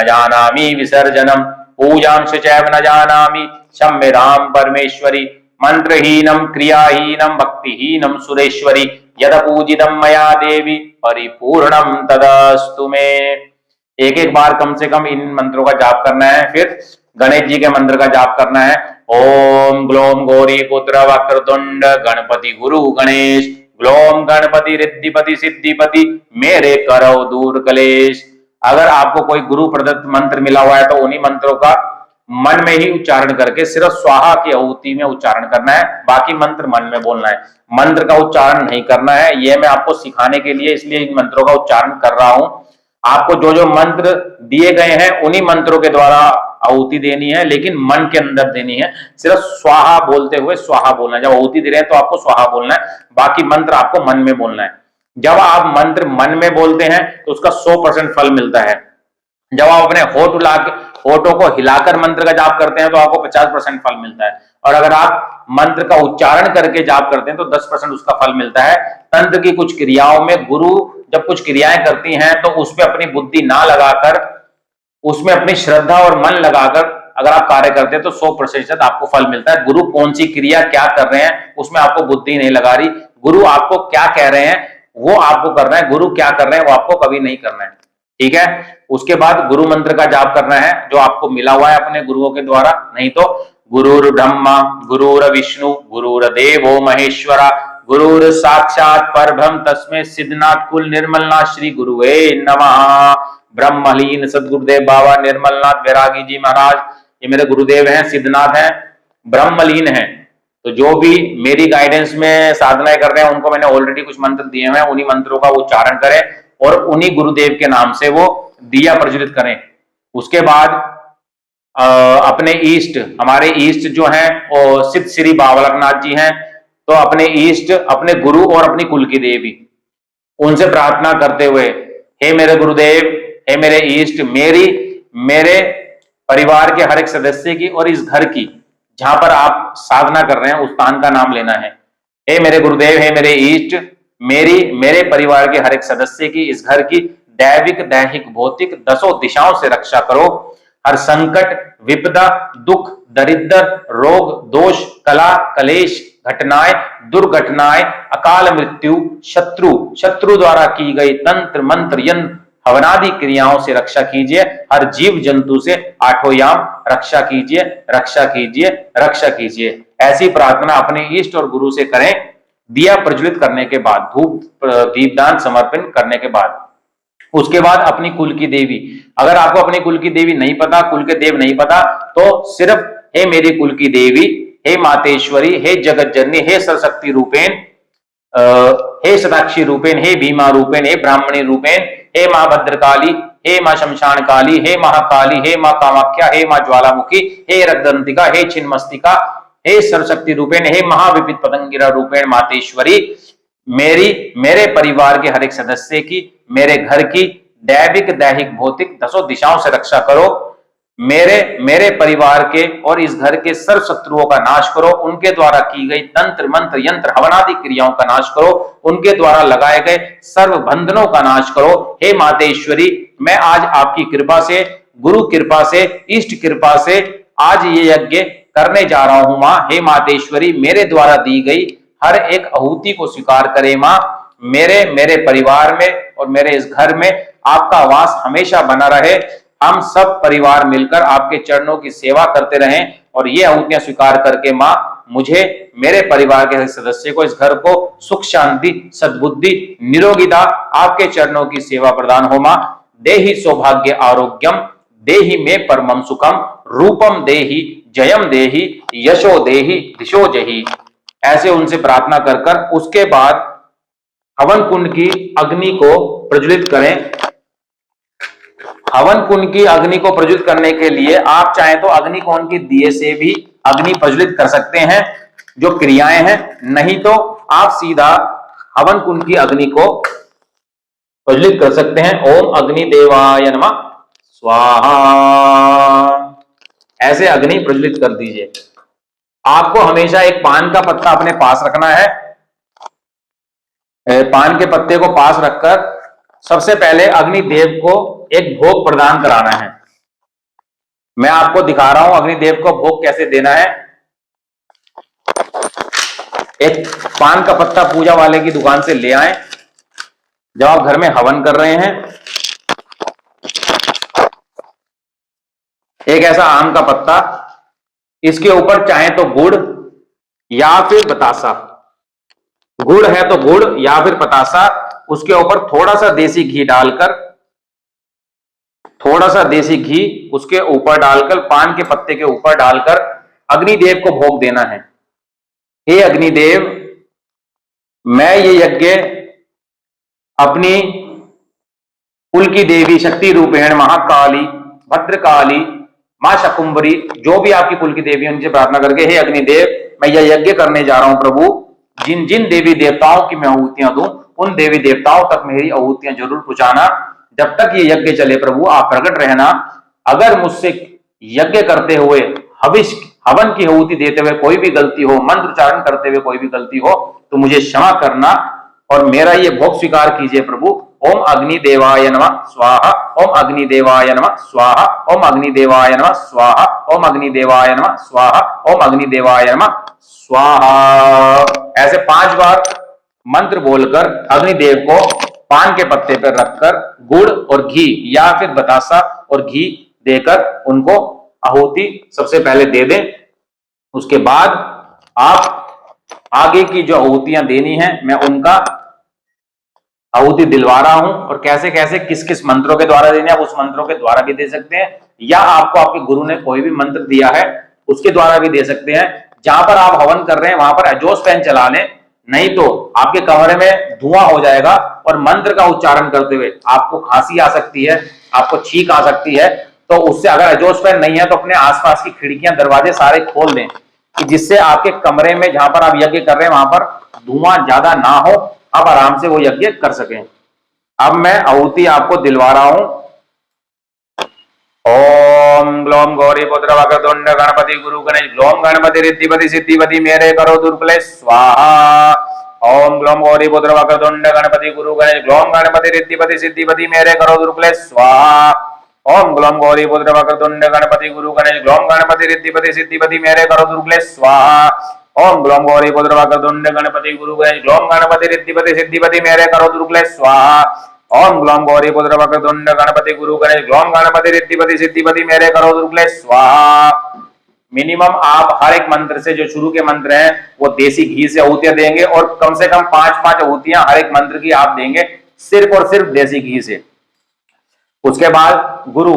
जानामि विसर्जनम, पूजां चैव न जानामि क्षम्यतां परमेश्वरी, मंत्रहीनम क्रियाहीनम भक्तिहीनम सुरेश्वरी, यद पूजितम मया देवी परिपूर्णम तदस्तु मे। एक एक बार कम से कम इन मंत्रों का जाप करना है। फिर गणेश जी के मंत्र का जाप करना है। ओम ग्लोम गौरी पुत्र वक्रतुंड गणपति गुरु गणेश, ग्लोम गणपति रिद्धिपति सिद्धिपति मेरे करौ दूर कलेश। अगर आपको कोई गुरु प्रदत्त मंत्र मिला हुआ है तो उन्हीं मंत्रों का मन में ही उच्चारण करके सिर्फ स्वाहा की आहुति में उच्चारण करना है, बाकी मंत्र मन में बोलना है। मंत्र का उच्चारण नहीं करना है। यह मैं आपको सिखाने के लिए इसलिए इन मंत्रों का उच्चारण कर रहा हूं। आपको जो जो मंत्र दिए गए हैं उन्हीं मंत्रों के द्वारा आहुति देनी है, लेकिन मन के अंदर देनी है। सिर्फ स्वाहा बोलते हुए स्वाहा बोलना है। जब आहुति दे रहे हैं तो आपको स्वाहा बोलना है, बाकी मंत्र आपको मन में बोलना है। जब आप मंत्र मन में बोलते हैं तो उसका 100% फल मिलता है। जब आप अपने होठों को हिलाकर मंत्र का जाप करते हैं तो आपको 50% फल मिलता है। और अगर आप मंत्र का उच्चारण करके जाप करते हैं तो 10% उसका फल मिलता है। तंत्र की कुछ क्रियाओं में गुरु जब कुछ क्रियाएं करती हैं तो उसमें अपनी बुद्धि ना लगाकर, उसमें अपनी श्रद्धा और मन लगाकर अगर आप कार्य करते हैं तो 100% आपको फल मिलता है। गुरु कौन सी क्रिया क्या कर रहे हैं उसमें आपको बुद्धि नहीं लगा रही। गुरु आपको क्या कह रहे हैं वो आपको करना है, गुरु क्या कर रहे हैं वो आपको कभी नहीं करना है। ठीक है। उसके बाद गुरु मंत्र का जाप करना है जो आपको मिला हुआ है अपने गुरुओं के द्वारा। नहीं तो गुरुर ब्रह्मा गुरुर विष्णु गुरुर्देवो महेश्वरा गुरुर साक्षात परब्रह्म तस्मै सिद्धनाथ कुल निर्मलनाथ श्री गुरुवे नमः। ब्रह्मलीन सदगुरुदेव बाबा निर्मलनाथ वैरागी जी महाराज, ये मेरे गुरुदेव हैं, सिद्धनाथ हैं, ब्रह्मलीन हैं। तो जो भी मेरी गाइडेंस में साधनाएं कर रहे हैं उनको मैंने ऑलरेडी कुछ मंत्र दिए हैं, उन्हीं मंत्रों का उच्चारण करें और उन्हीं गुरुदेव के नाम से वो दिया प्रज्वलित करें। उसके बाद अपने ईष्ट, हमारे ईष्ट जो हैं वो सिद्ध श्री बावलकनाथ जी हैं, तो अपने ईष्ट, अपने गुरु और अपनी कुल की देवी, उनसे प्रार्थना करते हुए, हे मेरे गुरुदेव, हे मेरे ईष्ट, मेरे परिवार के हर एक सदस्य की और इस घर की, जहां पर आप साधना कर रहे हैं उस स्थान का नाम लेना है। हे मेरे गुरुदेव, हे मेरे ईष्ट, मेरे परिवार के हर एक सदस्य की, इस घर की दैविक, दैहिक, भौतिक दसों दिशाओं से रक्षा करो। हर संकट, विपदा, दुख, दरिद्र, रोग, दोष, कला, कलेश, घटनाएं, दुर्घटनाएं, अकाल मृत्यु, शत्रु द्वारा की गई तंत्र मंत्र यंत्र हवनादि क्रियाओं से रक्षा कीजिए। हर जीव जंतु से आठों याम रक्षा कीजिए, रक्षा कीजिए, रक्षा कीजिए। ऐसी प्रार्थना अपने इष्ट और गुरु से करें। दिया प्रज्वलित करने के बाद, धूप दीपदान समर्पण करने के बाद, उसके बाद अपनी कुल की देवी, अगर आपको अपनी कुल की देवी नहीं पता, कुल के देव नहीं पता, तो सिर्फ हे मेरी कुल की देवी, हे मातेश्वरी, हे जगत जननी, हे सरस्वती रूपेण, हे सदाक्षी रूपेण, हे भीमा रूपेण, हे ब्राह्मणी रूपेण, हे मां भद्रकाली, हे मां शमशान काली, हे महाकाली, हे मां कामाख्या, हे मां ज्वालामुखी, हे रक्तदंतिका, हे छिन्नमस्तिका, हे सरस्वती रूपेण, हे महाविपित पतंगिरा रूपेण मातेश्वरी, मेरे परिवार के हर एक सदस्य की, मेरे घर की दैविक, दैहिक, भौतिक दसों दिशाओं से रक्षा करो। मेरे परिवार के और इस घर के सर्व शत्रुओं का नाश करो। उनके द्वारा की गई तंत्र मंत्र यंत्र हवनादि क्रियाओं का नाश करो। उनके द्वारा लगाए गए सर्व बंधनों का नाश करो। हे मातेश्वरी, मैं आज आपकी कृपा से, गुरु कृपा से, इष्ट कृपा से आज ये यज्ञ करने जा रहा हूं मां। हे मातेश्वरी, मेरे द्वारा दी गई हर एक आहुति को स्वीकार करे मां। मेरे परिवार में और मेरे इस घर में आपका वास हमेशा बना रहे। हम सब परिवार मिलकर आपके चरणों की सेवा करते रहें और ये आहुतियां स्वीकार करके मां, मुझे, मेरे परिवार के सदस्य को, इस घर को सुख शांति, सद्बुद्धि, निरोगिता, आपके चरणों की सेवा प्रदान हो मां। देहि सौभाग्य आरोग्यम, देहि में परमम सुखम, रूपम देहि, जयम देहि, यशो देहि, दिशो जहि। ऐसे उनसे प्रार्थना कर उसके बाद हवन कुंड की अग्नि को प्रज्वलित करें। हवन कुंड की अग्नि को प्रज्वलित करने के लिए आप चाहें तो अग्निकोण के दिए से भी अग्नि प्रज्वलित कर सकते हैं, जो क्रियाएं हैं, नहीं तो आप सीधा हवन कुंड की अग्नि को प्रज्वलित कर सकते हैं। ओम अग्नि देवाय नमः स्वाहा, ऐसे अग्नि प्रज्वलित कर दीजिए। आपको हमेशा एक पान का पत्ता अपने पास रखना है। पान के पत्ते को पास रखकर सबसे पहले अग्निदेव को एक भोग प्रदान कराना है। मैं आपको दिखा रहा हूं अग्निदेव को भोग कैसे देना है। एक पान का पत्ता पूजा वाले की दुकान से ले आए। जब आप घर में हवन कर रहे हैं, एक ऐसा आम का पत्ता, इसके ऊपर चाहे तो गुड़ या फिर बतासा, गुड़ है तो गुड़ या फिर बतासा, उसके ऊपर थोड़ा सा देसी घी डालकर, थोड़ा सा देसी घी उसके ऊपर डालकर, पान के पत्ते के ऊपर डालकर अग्निदेव को भोग देना है। हे अग्निदेव, मैं ये यज्ञ अपनी कुल की देवी शक्ति रूपेण महाकाली, भद्रकाली, मां शकुंभरी, जो भी आपकी कुल की देवी उनसे प्रार्थना करके, हे अग्निदेव, मैं यह यज्ञ करने जा रहा हूं प्रभु। जिन जिन देवी देवताओं की मैं आहुतियां दूं, उन देवी देवताओं तक मेरी आहुतियां जरूर पहुंचाना। जब तक ये यज्ञ चले प्रभु आप प्रकट रहना। अगर मुझसे यज्ञ करते हुए, हवन की आहुति देते हुए कोई भी गलती हो, मंत्र उच्चारण करते हुए कोई भी गलती हो, तो मुझे क्षमा करना और मेरा ये भोग स्वीकार कीजिए प्रभु। ओम अग्नि देवाय नमः स्वाहा, ओम अग्नि देवाय नमः स्वाहा, ओम अग्नि देवाय नमः स्वाहा, ओम अग्नि देवाय नमः स्वाहा, ओम अग्नि देवाय नमः स्वाहा। ऐसे 5 बार मंत्र बोलकर अग्निदेव को पान के पत्ते पर रखकर गुड़ और घी या फिर बतासा और घी देकर उनको आहुति सबसे पहले दे दें। उसके बाद आप आगे की जो आहुतियां देनी है, मैं उनका आहुति दिलवा रहा हूं और कैसे कैसे किस किस मंत्रों के द्वारा देने, आप उस मंत्रों के द्वारा भी दे सकते हैं या आपको आपके गुरु ने कोई भी मंत्र दिया है उसके द्वारा भी दे सकते हैं। जहां पर आप हवन कर रहे हैं वहां पर एग्जॉस्ट फैन चला लें, नहीं तो आपके कमरे में धुआं हो जाएगा और मंत्र का उच्चारण करते हुए आपको खांसी आ सकती है, आपको छींक आ सकती है। तो उससे अगर एग्जॉस्ट फैन नहीं है तो अपने आसपास की खिड़कियां दरवाजे सारे खोल दें कि जिससे आपके कमरे में जहां पर आप यज्ञ कर रहे हैं वहां पर धुआं ज्यादा ना हो, आप आराम से वो यज्ञ कर सकें। अब मैं आहुति आपको दिलवा रहा हूं। ओम ग्लोम गौरी पुत्र वक्रतुंड गणपति गुरु गणेश ग्लोम गणपति रिद्धिपति सिद्धिपति मेरे करो दुर्बले स्वाहा। ओम ग्लोम गौरी पुत्र वक्रतुंड गणपति गुरु गणेश ग्लोम गणपति रिद्धिपति सिद्धिपति मेरे करो दुर्बले स्वाहा। ओम ग्लोम गौरी पुत्र वक्रतुंड गणपति गुरु गणेश ग्लोम गणपति रिद्धिपति सिद्धिपति मेरे करो दुर्बले स्वाहा। ओम ग्लोम गौरी पुत्र वक्रतुंड गणपति गुरु गणेश ग्लोम गणपति रिद्धिपति सिद्धिपति मेरे करो दुर्बले स्वाहा। ओम ग्लोम गौरी पुत्र वक्रतुंड गणपति गुरु गणेश ग्लोम गणपति रिद्धिपति सिद्धिपति मेरे करो दुर्बले स्वाहा। मिनिमम आप हर एक मंत्र से जो शुरू के मंत्र हैं वो देसी घी से आहुतियां देंगे और कम से कम 5-5 आहुतियां हर एक मंत्र की आप देंगे सिर्फ और सिर्फ देसी घी से। उसके बाद गुरु,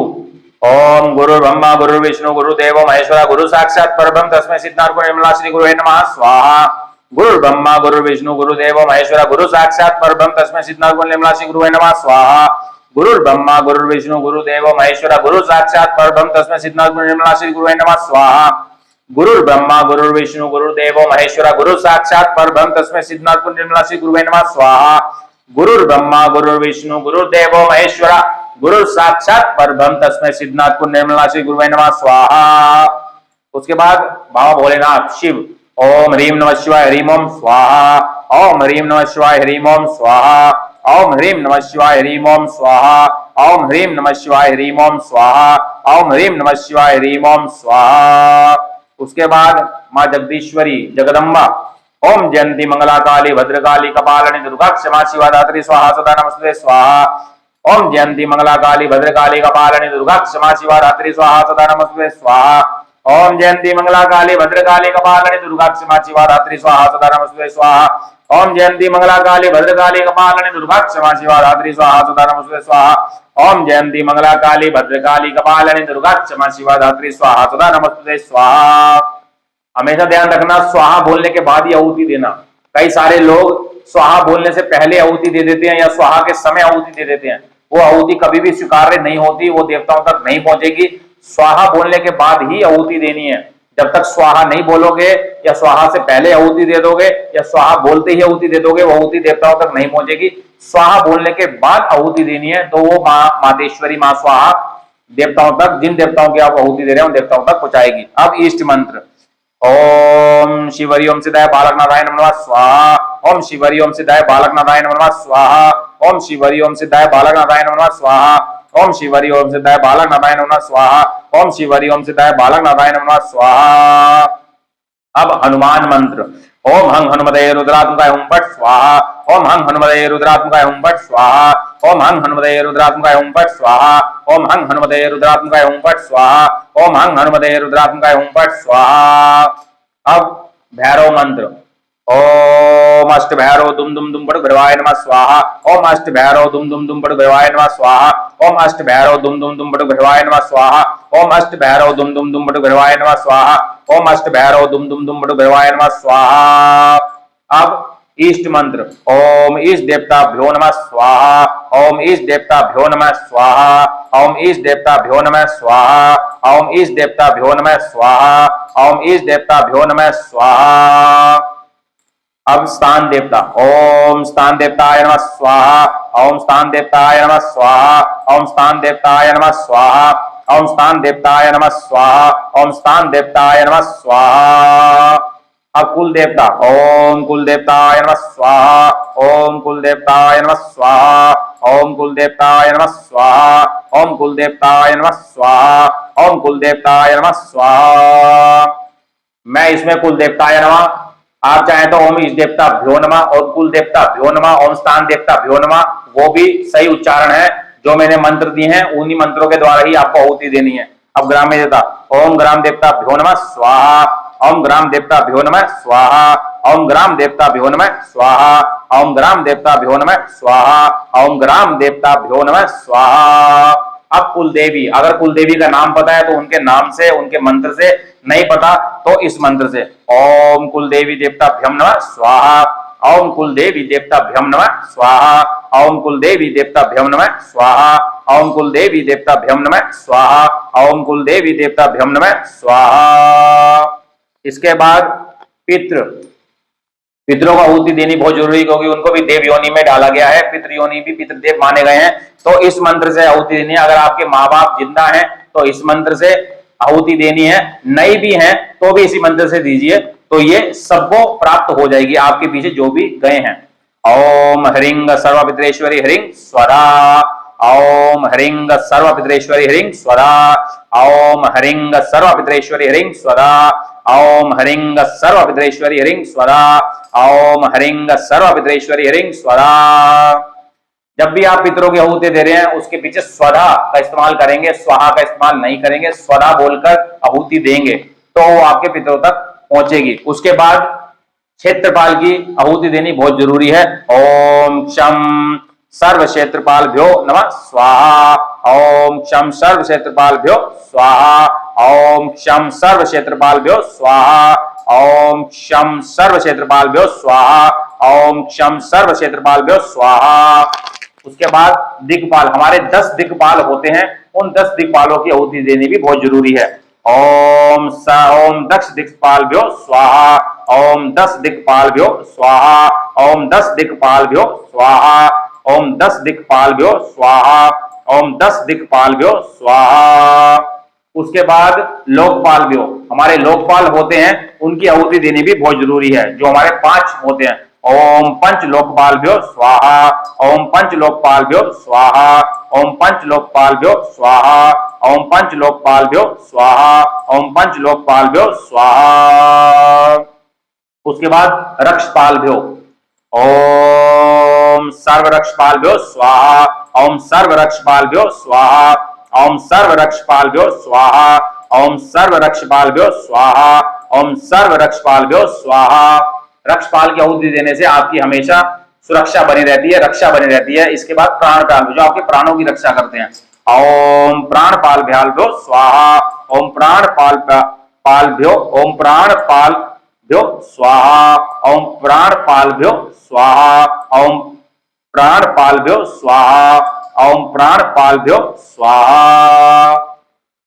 ओम गुरु ब्रह्मा गुरु विष्णु गुरु देवो महेश्वरा गुरु साक्षात परब्रह्म तस्मै सिद्धार्थ निर्मला श्री गुरु नमः स्वाहा। गुरु ब्रह्मा गुरु विष्णु गुरु देवो महेश्वरा गुरु साक्षात परब्रह्म तस्मै सिद्धार्थ निर्मला श्री गुरु नमः स्वाहा। गुरु ब्रह्मा गुरु विष्णु गुरु देवो महेश्वरा गुरु साक्षात परब्रह्म तस्मै सिद्धार्थ निर्मला श्री गुरु नमः स्वाहा। गुरु ब्रह्मा गुरु विष्णु गुरु देवो महेश्वरा गुरु साक्षात परब्रह्म तस्मै सिद्धार्थ निर्मला श्री गुरु नमः स्वाहा। गुरु ब्रह्मा गुरु विष्णु गुरु देवो महेश्वरा गुरु साक्षात परब्रह्म तस्मै सिद्धार्थ निर्मला श्री गुरु नमः स्वाहा। उसके बाद बाबा भोलेनाथ शिव, ओम ह्रीम नमः शिवाय ह्रीम ओम स्वाहा। ओम ह्रीम नमः शिवाय ह्रीम ओम स्वाहा। ओम ह्रीम नमः शिवाय ह्रीम ओम स्वाहा। ओम ह्रीम नमः शिवाय ह्रीम ओम स्वाहा। ओम ह्रीम नमः शिवाय ह्रीम ओम स्वाहा। उसके बाद माँ जगदीश्वरी जगदम्बा, ओम जयंती मंगला काली भद्रकाली कपालिनी दुर्गा क्षमा शिवा धात्री स्वाहा सदा नमस्ते स्वाहा। ओम जयंती मंगला काली भद्रकाली कपालिनी दुर्गा क्षमा शिवा धात्री स्वाहा सदा नमस्ते स्वाहा। ओम जयंती मंगला काली भद्रकाली कपालिनी दुर्गा क्षमा शिवा धात्री स्वाहा सदा नमस्ते स्वाहा। ओम जयंती मंगला काली भद्रकाली कपालिनी दुर्गा क्षमा शिवा धात्री स्वाहा सदा नमस्ते स्वाहा। ओम जयंती मंगला काली भद्रकाली कपालिनी दुर्गा क्षमा शिवा धात्री स्वाहा सदा नमस्ते स्वाहा। हमेशा ध्यान रखना स्वाहा बोलने के बाद ही आहुति देना। कई सारे लोग स्वाहा बोलने से पहले आहुति दे देते हैं या स्वाहा के समय आहुति दे देते हैं, वो आहुति कभी भी स्वीकार्य नहीं होती, वो देवताओं तक नहीं पहुंचेगी। स्वाहा बोलने के बाद ही आहुति देनी है। जब तक स्वाहा नहीं बोलोगे या स्वाहा से पहले आहुति दे दोगे या स्वाहा बोलते ही आहुति दे दोगे, वो आहुति देवताओं तक नहीं पहुंचेगी। स्वाहा बोलने के बाद आहुति देनी है, तो वो माँ मातेश्वरी माँ स्वाहा देवताओं तक, जिन देवताओं की आप आहुति दे रहे हैं उन देवताओं तक पहुंचाएगी। अब इष्ट मंत्र, ओम शिवरी ओम सिद्धाय बालक नारायण नमः स्वाहा। ओम शिवरी ओम सिद्धाय बालक नारायण नमः स्वाहा। ओम शिवरी ओम सिद्धाय बालक नारायण नमः स्वाहा। ओम शिवरी ओम सिद्धाय बालक नारायण नमः स्वाहा। ओम शिवरी ओम सिद्धाय बालक नारायण नमः स्वाहा। अब हनुमान मंत्र, ओम हं हनुमते रुद्रात्मकाय हुं फट स्वाहा। ओम हं हनुमते रुद्रात्मकाय हुं फट स्वाहा। ओम हं हनुमते रुद्रात्मकाय हुं फट स्वाहा। ओम हं हनुमते रुद्रात्मकाय हुं फट स्वाहा। ओम हं हनुमते रुद्रात्मकाय हुं फट स्वाहा। अब भैरव मंत्र, ओम अष्ट भैरव दुम दुम दुम पड़ भैरवाय नमः स्वाहा। ओम अष्ट भैरव दुम दुम दुम पड़ भैरवाय नमः स्वाहा। ओम अष्ट भैरव दुम दुम दुम पड़ भैरवाय नमः स्वाहा। ओम अष्ट भैरव दुम दुम दुम पड़ भैरवाय नमः स्वाहा। ओम अष्ट भैरव दुम दुम दुम पड़ भैरवाय नमः स्वाहा। अब इष्ट मंत्र, ओम इष्ट देवताभ्यो नमः स्वाहा। ओम इष्ट देवताभ्यो नमः स्वाहा। ओम इष्ट देवताभ्यो नमः स्वाहा। ओम इष्ट देवताभ्यो नमः स्वाहा। ओम इष्ट देवताभ्यो नमः स्वाहा। अब स्थान देवता, ओम स्थान देवताय नमः स्वाहा। ओम स्थान देवताय नमः स्वाहा। ओम स्थान देवताय नमः स्वाहा। ओम स्थान देवताय नमः स्वाहा। ओम स्थान देवताय नमः स्वाहा। अब कुल देवता, ओम कुल देवताय नमः स्वाहा। ओम कुल देवताय नमः स्वाहा। ओम कुल देवताय नमः स्वाहा। ओम कुल देवताय नमः स्वाहा। ओम कुल देवताय नमः स्वाहा। मैं इसमें कुल देवताय नमः, आप चाहें तो ओम इष्ट देवता भ्यो नमः और कुल देवता भ्यो नमः, ओम स्थान देवता भ्यो नमः, वो भी सही उच्चारण है। जो मैंने मंत्र दिए हैं उन्हीं मंत्रों के द्वारा ही आपको आहुति देनी है। अब ग्राम में देवता, ओम ग्राम देवता भ्यो नमः स्वाहा। ओम ग्राम देवता भ्यो नमः स्वाहा। ओम ग्राम देवता भ्यो नमः स्वाहा। ओम ग्राम देवता भ्यो नमः स्वाहा। ओम ग्राम देवता भ्यो नमः स्वाहा। अब कुलदेवी, अगर कुलदेवी का नाम पता है तो उनके नाम से, उनके मंत्र से, नहीं पता तो इस मंत्र से, ओम कुलदेवी देवताभ्यम नमः स्वाहा, ओम कुलदेवी देवताभ्यम नमः स्वाहा, ओम कुलदेवी देवताभ्यम नमः स्वाहा, ओम कुलदेवी देवताभ्यम नमः स्वाहा, ओम कुलदेवी देवताभ्यम नमः स्वाहा। इसके बाद पितृ, पितरों को आहुति देनी बहुत जरूरी, क्योंकि उनको भी देव योनि में डाला गया है, पितृ योनि भी पितृदेव माने गए हैं, तो इस मंत्र से आहुति देनी है। अगर आपके माँ बाप जिंदा हैं तो इस मंत्र से आहुति देनी है, नहीं भी हैं तो भी इसी मंत्र से दीजिए, तो ये सबको प्राप्त हो जाएगी, आपके पीछे जो भी गए हैं। ओम ह्रीं सर्वपितरेश्वरी ह्रीं स्वधा, ओम ह्रीं सर्वपितरेश्वरी ह्रीं स्वधा, ओम ह्रीं सर्वपितरेश्वरी ह्रीं स्वधा, ओम ह्रीं सर्वपितरेश्वरी ह्रीं स्वधा, ओम ह्रीं सर्वपितरेश्वरी ह्रीं स्वधा। जब भी आप पितरों की आहुति दे रहे हैं उसके पीछे स्वधा का इस्तेमाल करेंगे, स्वाहा का इस्तेमाल नहीं करेंगे, स्वधा बोलकर आहुति देंगे तो वो आपके पितरों तक पहुंचेगी। उसके बाद क्षेत्रपाल की आहुति देनी बहुत जरूरी है। ओम क्षम सर्व क्षेत्रपालभ्यो नमः स्वाहा, ओम क्षम सर्व क्षेत्रपालभ्यो स्वाहा, ओम क्षम सर्व क्षेत्रपालभ्यो स्वाहा, ओम क्षम सर्व क्षेत्रपालभ्यो स्वाहा, ओम क्षम सर्व क्षेत्रपालभ्यो स्वाहा। उसके बाद दिक्पाल, हमारे 10 दिक्पाल होते हैं, उन 10 दिक्पालों की आहुति देनी भी बहुत जरूरी है। ओम दक्ष दिक्पालभ्यो स्वाहा, ओम 10 दिक्पालभ्यो स्वाहा, ओम 10 दिक्पालभ्यो स्वाहा, ओम 10 दिक्पालभ्यो स्वाहा, ओम 10 दिक्पालभ्यो स्वाहा। उसके बाद लोकपालभ्यो, हमारे लोकपाल होते हैं, उनकी आहुति देनी भी बहुत जरूरी है, जो हमारे 5 होते हैं। ओम पंच लोकपालभ्यो स्वाहा, ओम पंच लोकपालभ्यो स्वाहा, ओम पंच लोकपालभ्यो स्वाहा, ओम पंच लोकपालभ्यो स्वाहा, ओम पंच लोकपालभ्यो स्वाहा। उसके बाद रक्षपालभ्यो, ओम सर्व रक्षपालभ्यो स्वाहा, ओम सर्व रक्षपालभ्यो स्वाहा, ओम सर्व रक्षपालभ्यो स्वाहा, ओम सर्व रक्षपालभ्यो स्वाहा, ओम सर्व रक्षपालभ्यो स्वाहा। रक्षपाल की आहुति देने से आपकी हमेशा सुरक्षा बनी रहती है, रक्षा बनी रहती है। इसके बाद प्राणपाल, जो आपके प्राणों की रक्षा करते हैं। ओम प्राणपालभ्यो स्वाहा, ओम प्राणपालभ्यो, ओम प्राणपालभ्यो स्वाहा, ओम प्राणपालभ्यो स्वाहा, ओम प्राणपालभ्यो स्वाहा, ओम प्राणपालभ्यो स्वाहा।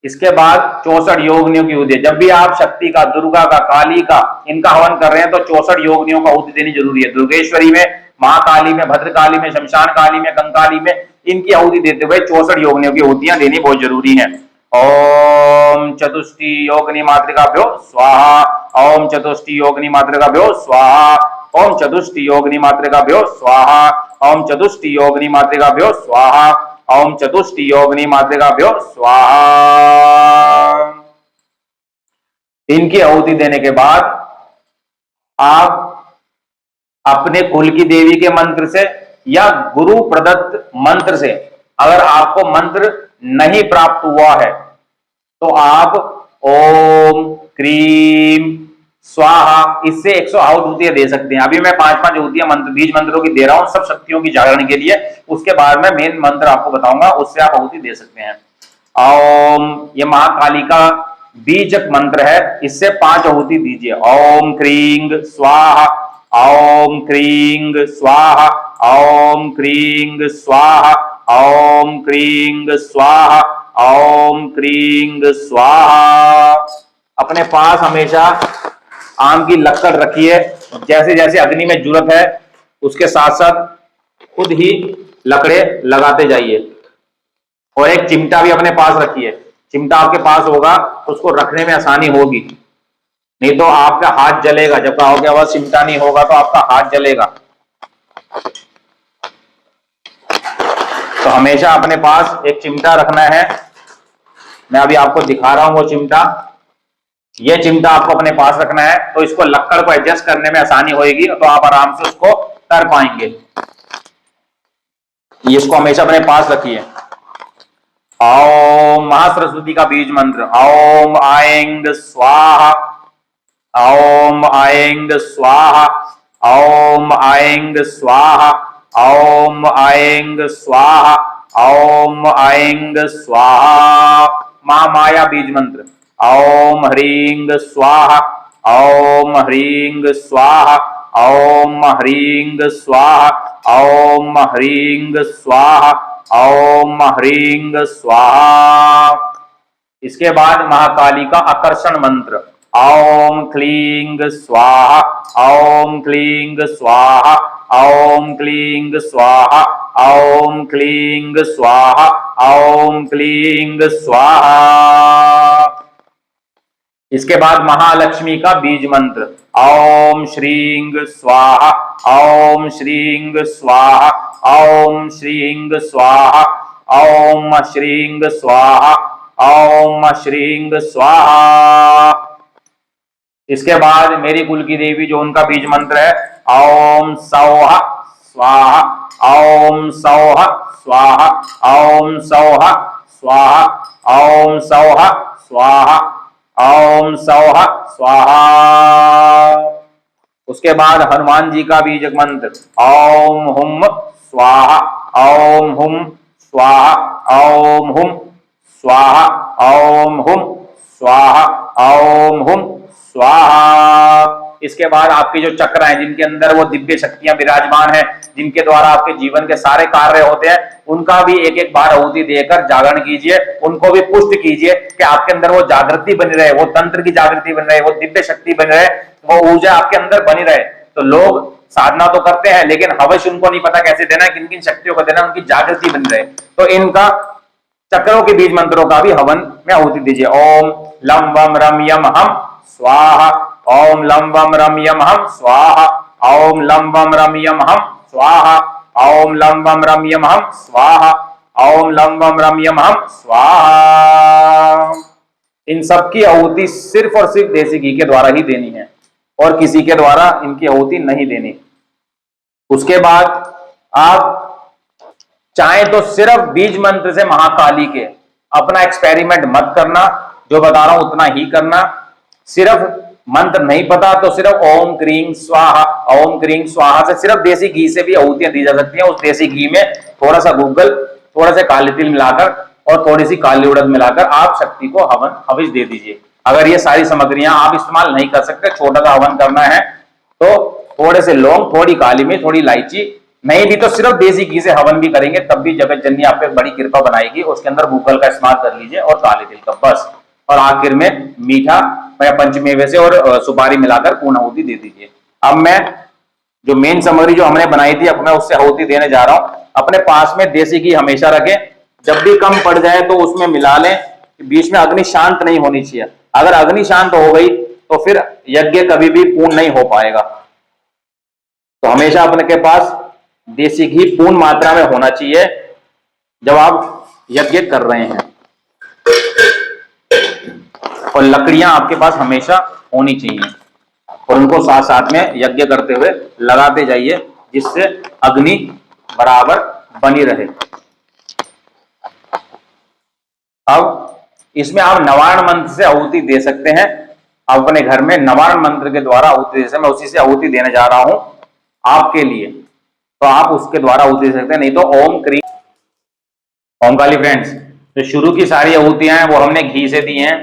इसके बाद 64 योगिनियों की आहुति। जब भी आप शक्ति का, दुर्गा का, काली का, इनका हवन कर रहे हैं तो 64 योगिनियों का आहुति देनी जरूरी है। दुर्गेश्वरी में, महाकाली में, भद्रकाली में, शमशान काली में, कंकाली में, इनकी आहुति देते हुए 64 योगिनियों की आहुतियां देनी बहुत जरूरी है। ओम चतुष्टि योगिनी मातृकाभ्यो स्वाहा, ओम चतुष्टि योगिनी मातृकाभ्यो स्वाहा, ओम चतुष्टि योगिनी मातृकाभ्यो स्वाहा, ओम चतुष्टि योगिनी मातृकाभ्यो स्वाहा, ओम चतुष्टि योगिनी मातृकाभ्यो स्वाहा। इनकी आहुति देने के बाद आप अपने कुल की देवी के मंत्र से या गुरु प्रदत्त मंत्र से, अगर आपको मंत्र नहीं प्राप्त हुआ है तो आप ओम क्रीम स्वाहा, इससे 108 आहुतियां दे सकते हैं। अभी मैं 5-5 आहुतियां मंत्र, बीज मंत्रों की दे रहा हूं, सब शक्तियों की जागरण के लिए। उसके बाद में मेन मंत्र आपको बताऊंगा, उससे आप आहुति दे सकते हैं। ओम, ये महाकाली का बीजक मंत्र है, इससे 5 आहुति दीजिए। ओम क्रीं स्वाहा, ओम क्रीं स्वाहा, ओम क्रीं स्वाहा, ओम क्रीं स्वाहा, ओम क्रीं स्वाहा। अपने पास हमेशा आम की लक्कड़ रखिए, जैसे जैसे अग्नि में जरूरत है उसके साथ साथ खुद ही लकड़े लगाते जाइए। और एक चिमटा भी अपने पास रखिए, चिमटा आपके पास होगा तो उसको रखने में आसानी होगी, नहीं तो आपका हाथ जलेगा। जब कहोगे आवाज चिमटा नहीं होगा तो आपका हाथ जलेगा। तो हमेशा अपने पास एक चिमटा रखना है। मैं अभी आपको दिखा रहा हूं वो चिमटा, ये चिमटा आपको अपने पास रखना है, तो इसको लक्कड़ को एडजस्ट करने में आसानी होगी, तो आप आराम से उसको कर पाएंगे। इसको हमेशा अपने पास रखिए। ओम महासरस्वती का बीज मंत्र, ओम आएंग स्वाहा, ओम आएंग स्वाहा, ओम आएंग स्वाहा, ओम आएंग स्वाहा, ओम ऐं स्वाहा, महामाया बीज मंत्र। ओम ह्रीं स्वाहा, ओम ह्रीं स्वाहा, ओम ह्रीं स्वाहा, ओम ह्रीं स्वाहा, ओम ह्रीं स्वाहा। इसके बाद महाकाली का आकर्षण मंत्र। ओम क्लीं स्वाहा, ओम क्लीं स्वाहा, ओम क्लीं स्वाहा, ओम क्लीं स्वाहा, ओम क्लीं स्वाहा। इसके बाद महालक्ष्मी का बीज मंत्र। ओम श्रीं स्वाहा, ओम श्रीं स्वाहा, ओम श्रीं स्वाहा, ओम श्रीं स्वाहा, ओम श्रीं स्वाहा। इसके बाद मेरी कुल की देवी जो उनका बीज मंत्र है, ओम सौः स्वाहा, ओम सौः स्वाहा, ओम सौः स्वाहा, ओम सौः स्वाहा, ओम सौः स्वाहा। उसके बाद हनुमान जी का बीज मंत्र। ओम हुम स्वाहा, ओम हुम स्वाहा, ओम हुम स्वाहा, ओम हुम स्वाहा, ओम हुम स्वाहा। इसके बाद आपके जो चक्र हैं, जिनके अंदर वो दिव्य शक्तियां विराजमान हैं, जिनके द्वारा आपके जीवन के सारे कार्य होते हैं, उनका भी एक एक बार आहुति देकर जागरण कीजिए, उनको भी पुष्ट कीजिए कि आपके अंदर वो जागृति बनी रहे, वो तंत्र की जागृति बनी रहे, वो दिव्य शक्ति बनी रहे, वो ऊर्जा आपके अंदर बनी रहे। तो लोग साधना तो करते हैं, लेकिन हवश उनको नहीं पता कैसे देना है, किन किन शक्तियों को देना है, उनकी जागृति बनी रहे। तो इनका चक्रों के बीज मंत्रों का भी हवन में आहुति दीजिए। ओम लम वम रम यम हम स्वाहा, ओम लम वम रम यम हम स्वाहा, ओम लम वम रम यम हम स्वाहा, ओम लम वम रम यम हम स्वाहा, ओम लम वम रम यम हम स्वाहा। इन सब की आहुति सिर्फ और सिर्फ देसी घी के द्वारा ही देनी है और किसी के द्वारा इनकी आहुति नहीं देनी। उसके बाद आप चाहे तो सिर्फ बीज मंत्र से महाकाली के अपना एक्सपेरिमेंट मत करना, जो बता रहा हूं उतना ही करना। सिर्फ मंत्र नहीं पता तो सिर्फ ओम क्रीं स्वाहा, ओम क्रीं स्वाहा से सिर्फ देसी घी से भी आहुतियां दी जा सकती हैं। उस देसी घी में थोड़ा सा गूगल, थोड़ा सा काले तिल मिलाकर और थोड़ी सी काली उड़द मिलाकर आप शक्ति को हवन हविष दे दीजिए। अगर ये सारी सामग्रियां आप इस्तेमाल नहीं कर सकते, छोटा सा हवन करना है, तो थोड़े से लौंग, थोड़ी काली मिर्च, थोड़ी इलायची, नहीं भी तो सिर्फ देसी घी से हवन भी करेंगे तब भी जगत जननी आप पे बड़ी कृपा बनाएगी। उसके अंदर गूगल का इस्तेमाल कर लीजिए और काले तिल का बस, और आखिर में मीठा या पंचमेवे से और सुपारी मिलाकर पूर्ण आहुति दे दीजिए। अब मैं जो मेन सामग्री जो हमने बनाई थी, अब मैं उससे आहुति देने जा रहा हूं। अपने पास में देसी घी हमेशा रखें, जब भी कम पड़ जाए तो उसमें मिला लें। बीच में अग्नि शांत नहीं होनी चाहिए, अगर अग्नि शांत हो गई तो फिर यज्ञ कभी भी पूर्ण नहीं हो पाएगा। तो हमेशा अपने के पास देसी घी पूर्ण मात्रा में होना चाहिए जब आप यज्ञ कर रहे हैं, और लकड़ियां आपके पास हमेशा होनी चाहिए और उनको साथ साथ में यज्ञ करते हुए लगाते जाइए, जिससे अग्नि बराबर बनी रहे। अब इसमें आप नवारण मंत्र से आहुति दे सकते हैं। अपने घर में नवारण मंत्र के द्वारा आहुति, जैसे मैं उसी से आहुति देने जा रहा हूं आपके लिए, तो आप उसके द्वारा आहुति दे सकते हैं। नहीं तो ओम क्रीं ओम काली। फ्रेंड्स, जो शुरू की सारी आहुतियां हैं वो हमने घी से दी हैं।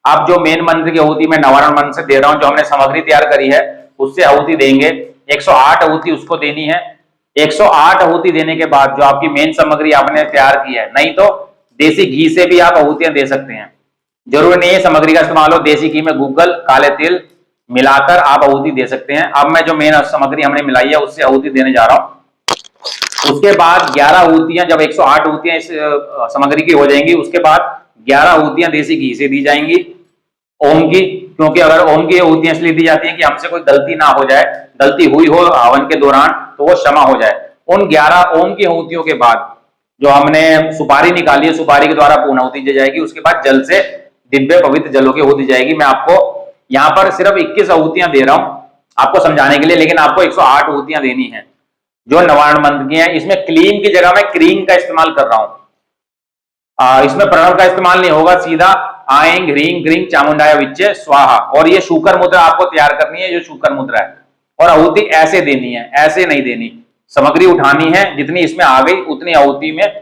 अब जो मेन मंत्र की आहुति मैं नवारण मंत्र से दे रहा हूं, जो हमने सामग्री तैयार करी है उससे आहुति देंगे। 108 आहुति उसको देनी है। 108 आहुति देने के बाद जो आपकी मेन सामग्री आपने तैयार की है, नहीं तो देसी घी से भी आप आहुतियां दे सकते हैं। जरूरी नहीं है सामग्री का इस्तेमाल हो, देसी घी में गूगल, काले तिल मिलाकर आप आहुति दे सकते हैं। अब मैं जो मेन सामग्री हमने मिलाई है उससे आहुति देने जा रहा हूं। उसके बाद 11 आहुतियां, जब 108 आहुतियां इस सामग्री की हो जाएंगी, उसके बाद 11 आहुतियां देसी घी से दी जाएंगी ओम की। क्योंकि अगर ओम की आहुतियां इसलिए दी जाती है कि हमसे कोई गलती ना हो जाए, गलती हुई हो हवन के दौरान तो वो क्षमा हो जाए। उन 11 ओम की आहुतियों के बाद जो हमने सुपारी निकाली है, सुपारी के द्वारा पूर्ण आहुति दी जाएगी। उसके बाद जल से दिव्य पवित्र जलों की आहुति जाएगी। मैं आपको यहाँ पर सिर्फ 21 आहुतियां दे रहा हूं आपको समझाने के लिए, लेकिन आपको 108 आहुतियां देनी है जो नवारण मंत्र की है। इसमें क्लीन की जगह मैं क्रीं का इस्तेमाल कर रहा हूं। इसमें प्रणव का इस्तेमाल नहीं होगा, सीधा आएं ह्रीं क्रीं चामुंडाय विच्चे स्वाहा। और ये शुकर मुद्रा आपको तैयार करनी है, जो शुकर मुद्रा है, और आहुति ऐसे देनी है, ऐसे नहीं देनी। सामग्री उठानी है, जितनी इसमें आ गई उतनी आहुति में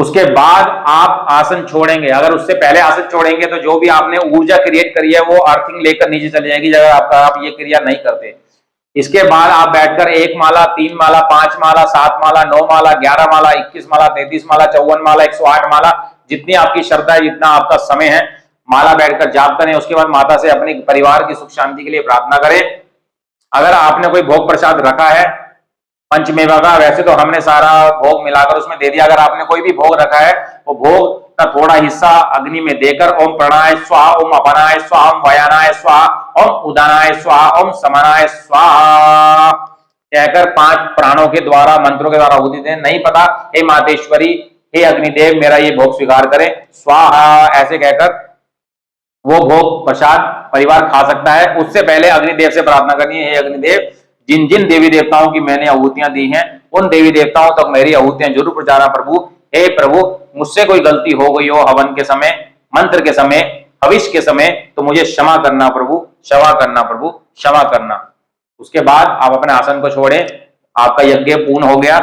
उसके बाद आप आसन छोड़ेंगे। अगर उससे पहले आसन छोड़ेंगे तो जो भी आपने ऊर्जा क्रिएट करी है वो अर्थिंग लेकर नीचे चली जाएगी, अगर आप ये क्रिया नहीं करते। इसके बाद आप बैठकर 1 माला, 3 माला, 5 माला, 7 माला, 9 माला, 11 माला, 21 माला, 33 माला, 54 माला, 108 माला, जितनी आपकी श्रद्धा है, जितना आपका समय है, माला बैठकर जाप करें। उसके बाद माता से अपने परिवार की सुख शांति के लिए प्रार्थना करें। अगर आपने कोई भोग प्रसाद रखा है पंचमेवा का, वैसे तो हमने सारा भोग मिलाकर उसमें दे दिया, अगर आपने कोई भी भोग रखा है वो भोग का थोड़ा हिस्सा अग्नि में देकर ओम प्रणाय स्वाहा, ओम अपनाय स्वाहा, ओम वयानाय स्वाहा, ओम उदानाय स्वाहा, ओम समानाय स्वाहा कहकर 5 प्राणों के द्वारा, मंत्रों के द्वारा आहुति दें। नहीं पता, हे मातेश्वरी, हे अग्निदेव, मेरा ये भोग स्वीकार करें, स्वाहा ऐसे कहकर वो भोग प्रसाद परिवार खा सकता है। उससे पहले अग्निदेव से प्रार्थना करनी है, हे अग्निदेव, जिन जिन देवी देवताओं की मैंने आहुतियां दी हैं उन देवी देवताओं तक मेरी आहुतियां जरूर पहुंचाना प्रभु। हे प्रभु, मुझसे कोई गलती हो गई हो हवन के समय, मंत्र के समय, हविष्य के समय, तो मुझे क्षमा करना प्रभु, क्षमा करना प्रभु, क्षमा करना। उसके बाद आप अपने आसन को छोड़ें, आपका यज्ञ पूर्ण हो गया।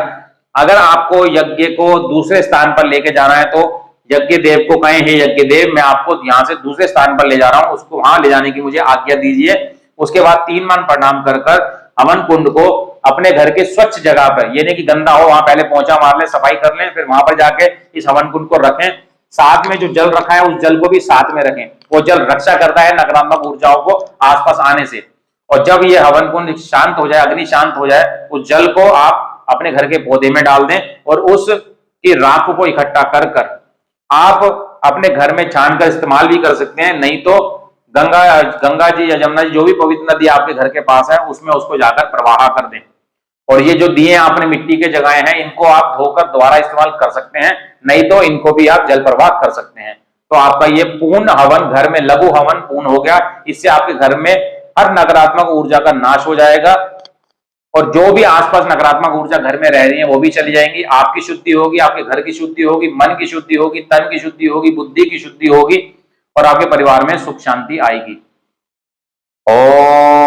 अगर आपको यज्ञ को दूसरे स्थान पर लेके जाना है तो यज्ञ देव को कहें, हे यज्ञ देव, मैं आपको यहाँ से दूसरे स्थान पर ले जा रहा हूं, उसको वहां ले जाने की मुझे आज्ञा दीजिए। उसके बाद 3 मान प्रणाम कर कर हवन कुंड को अपने घर के स्वच्छ जगह पर, ये नहीं कि गंदा हो, वहां पहले पोंछा मार लें, सफाई कर लें, फिर वहां पर जाके इस हवन कुंड को रखें। साथ में जो जल रखा है उस जल को भी साथ में रखें, वो जल रक्षा करता है नकारात्मक ऊर्जाओं को आसपास आने से। और जब ये हवन कुंड शांत हो जाए, अग्नि शांत हो जाए, उस जल को आप अपने घर के पौधे में डाल दें और उसकी राख को इकट्ठा कर कर आप अपने घर में छान कर इस्तेमाल भी कर सकते हैं। नहीं तो गंगा जी या जमुना जी, जो भी पवित्र नदी आपके घर के पास है, उसमें उसको जाकर प्रवाह कर दें। और ये जो दिए आपने मिट्टी के जगह हैं, इनको आप धोकर दोबारा इस्तेमाल कर सकते हैं, नहीं तो इनको भी आप जल प्रवाह कर सकते हैं। तो आपका ये पूर्ण हवन, घर में लघु हवन पूर्ण हो गया। इससे आपके घर में हर नकारात्मक ऊर्जा का नाश हो जाएगा और जो भी आसपास नकारात्मक ऊर्जा घर में रह रही है वो भी चली जाएंगी। आपकी शुद्धि होगी, आपके घर की शुद्धि होगी, मन की शुद्धि होगी, तन की शुद्धि होगी, बुद्धि की शुद्धि होगी और आपके परिवार में सुख शांति आएगी। ओम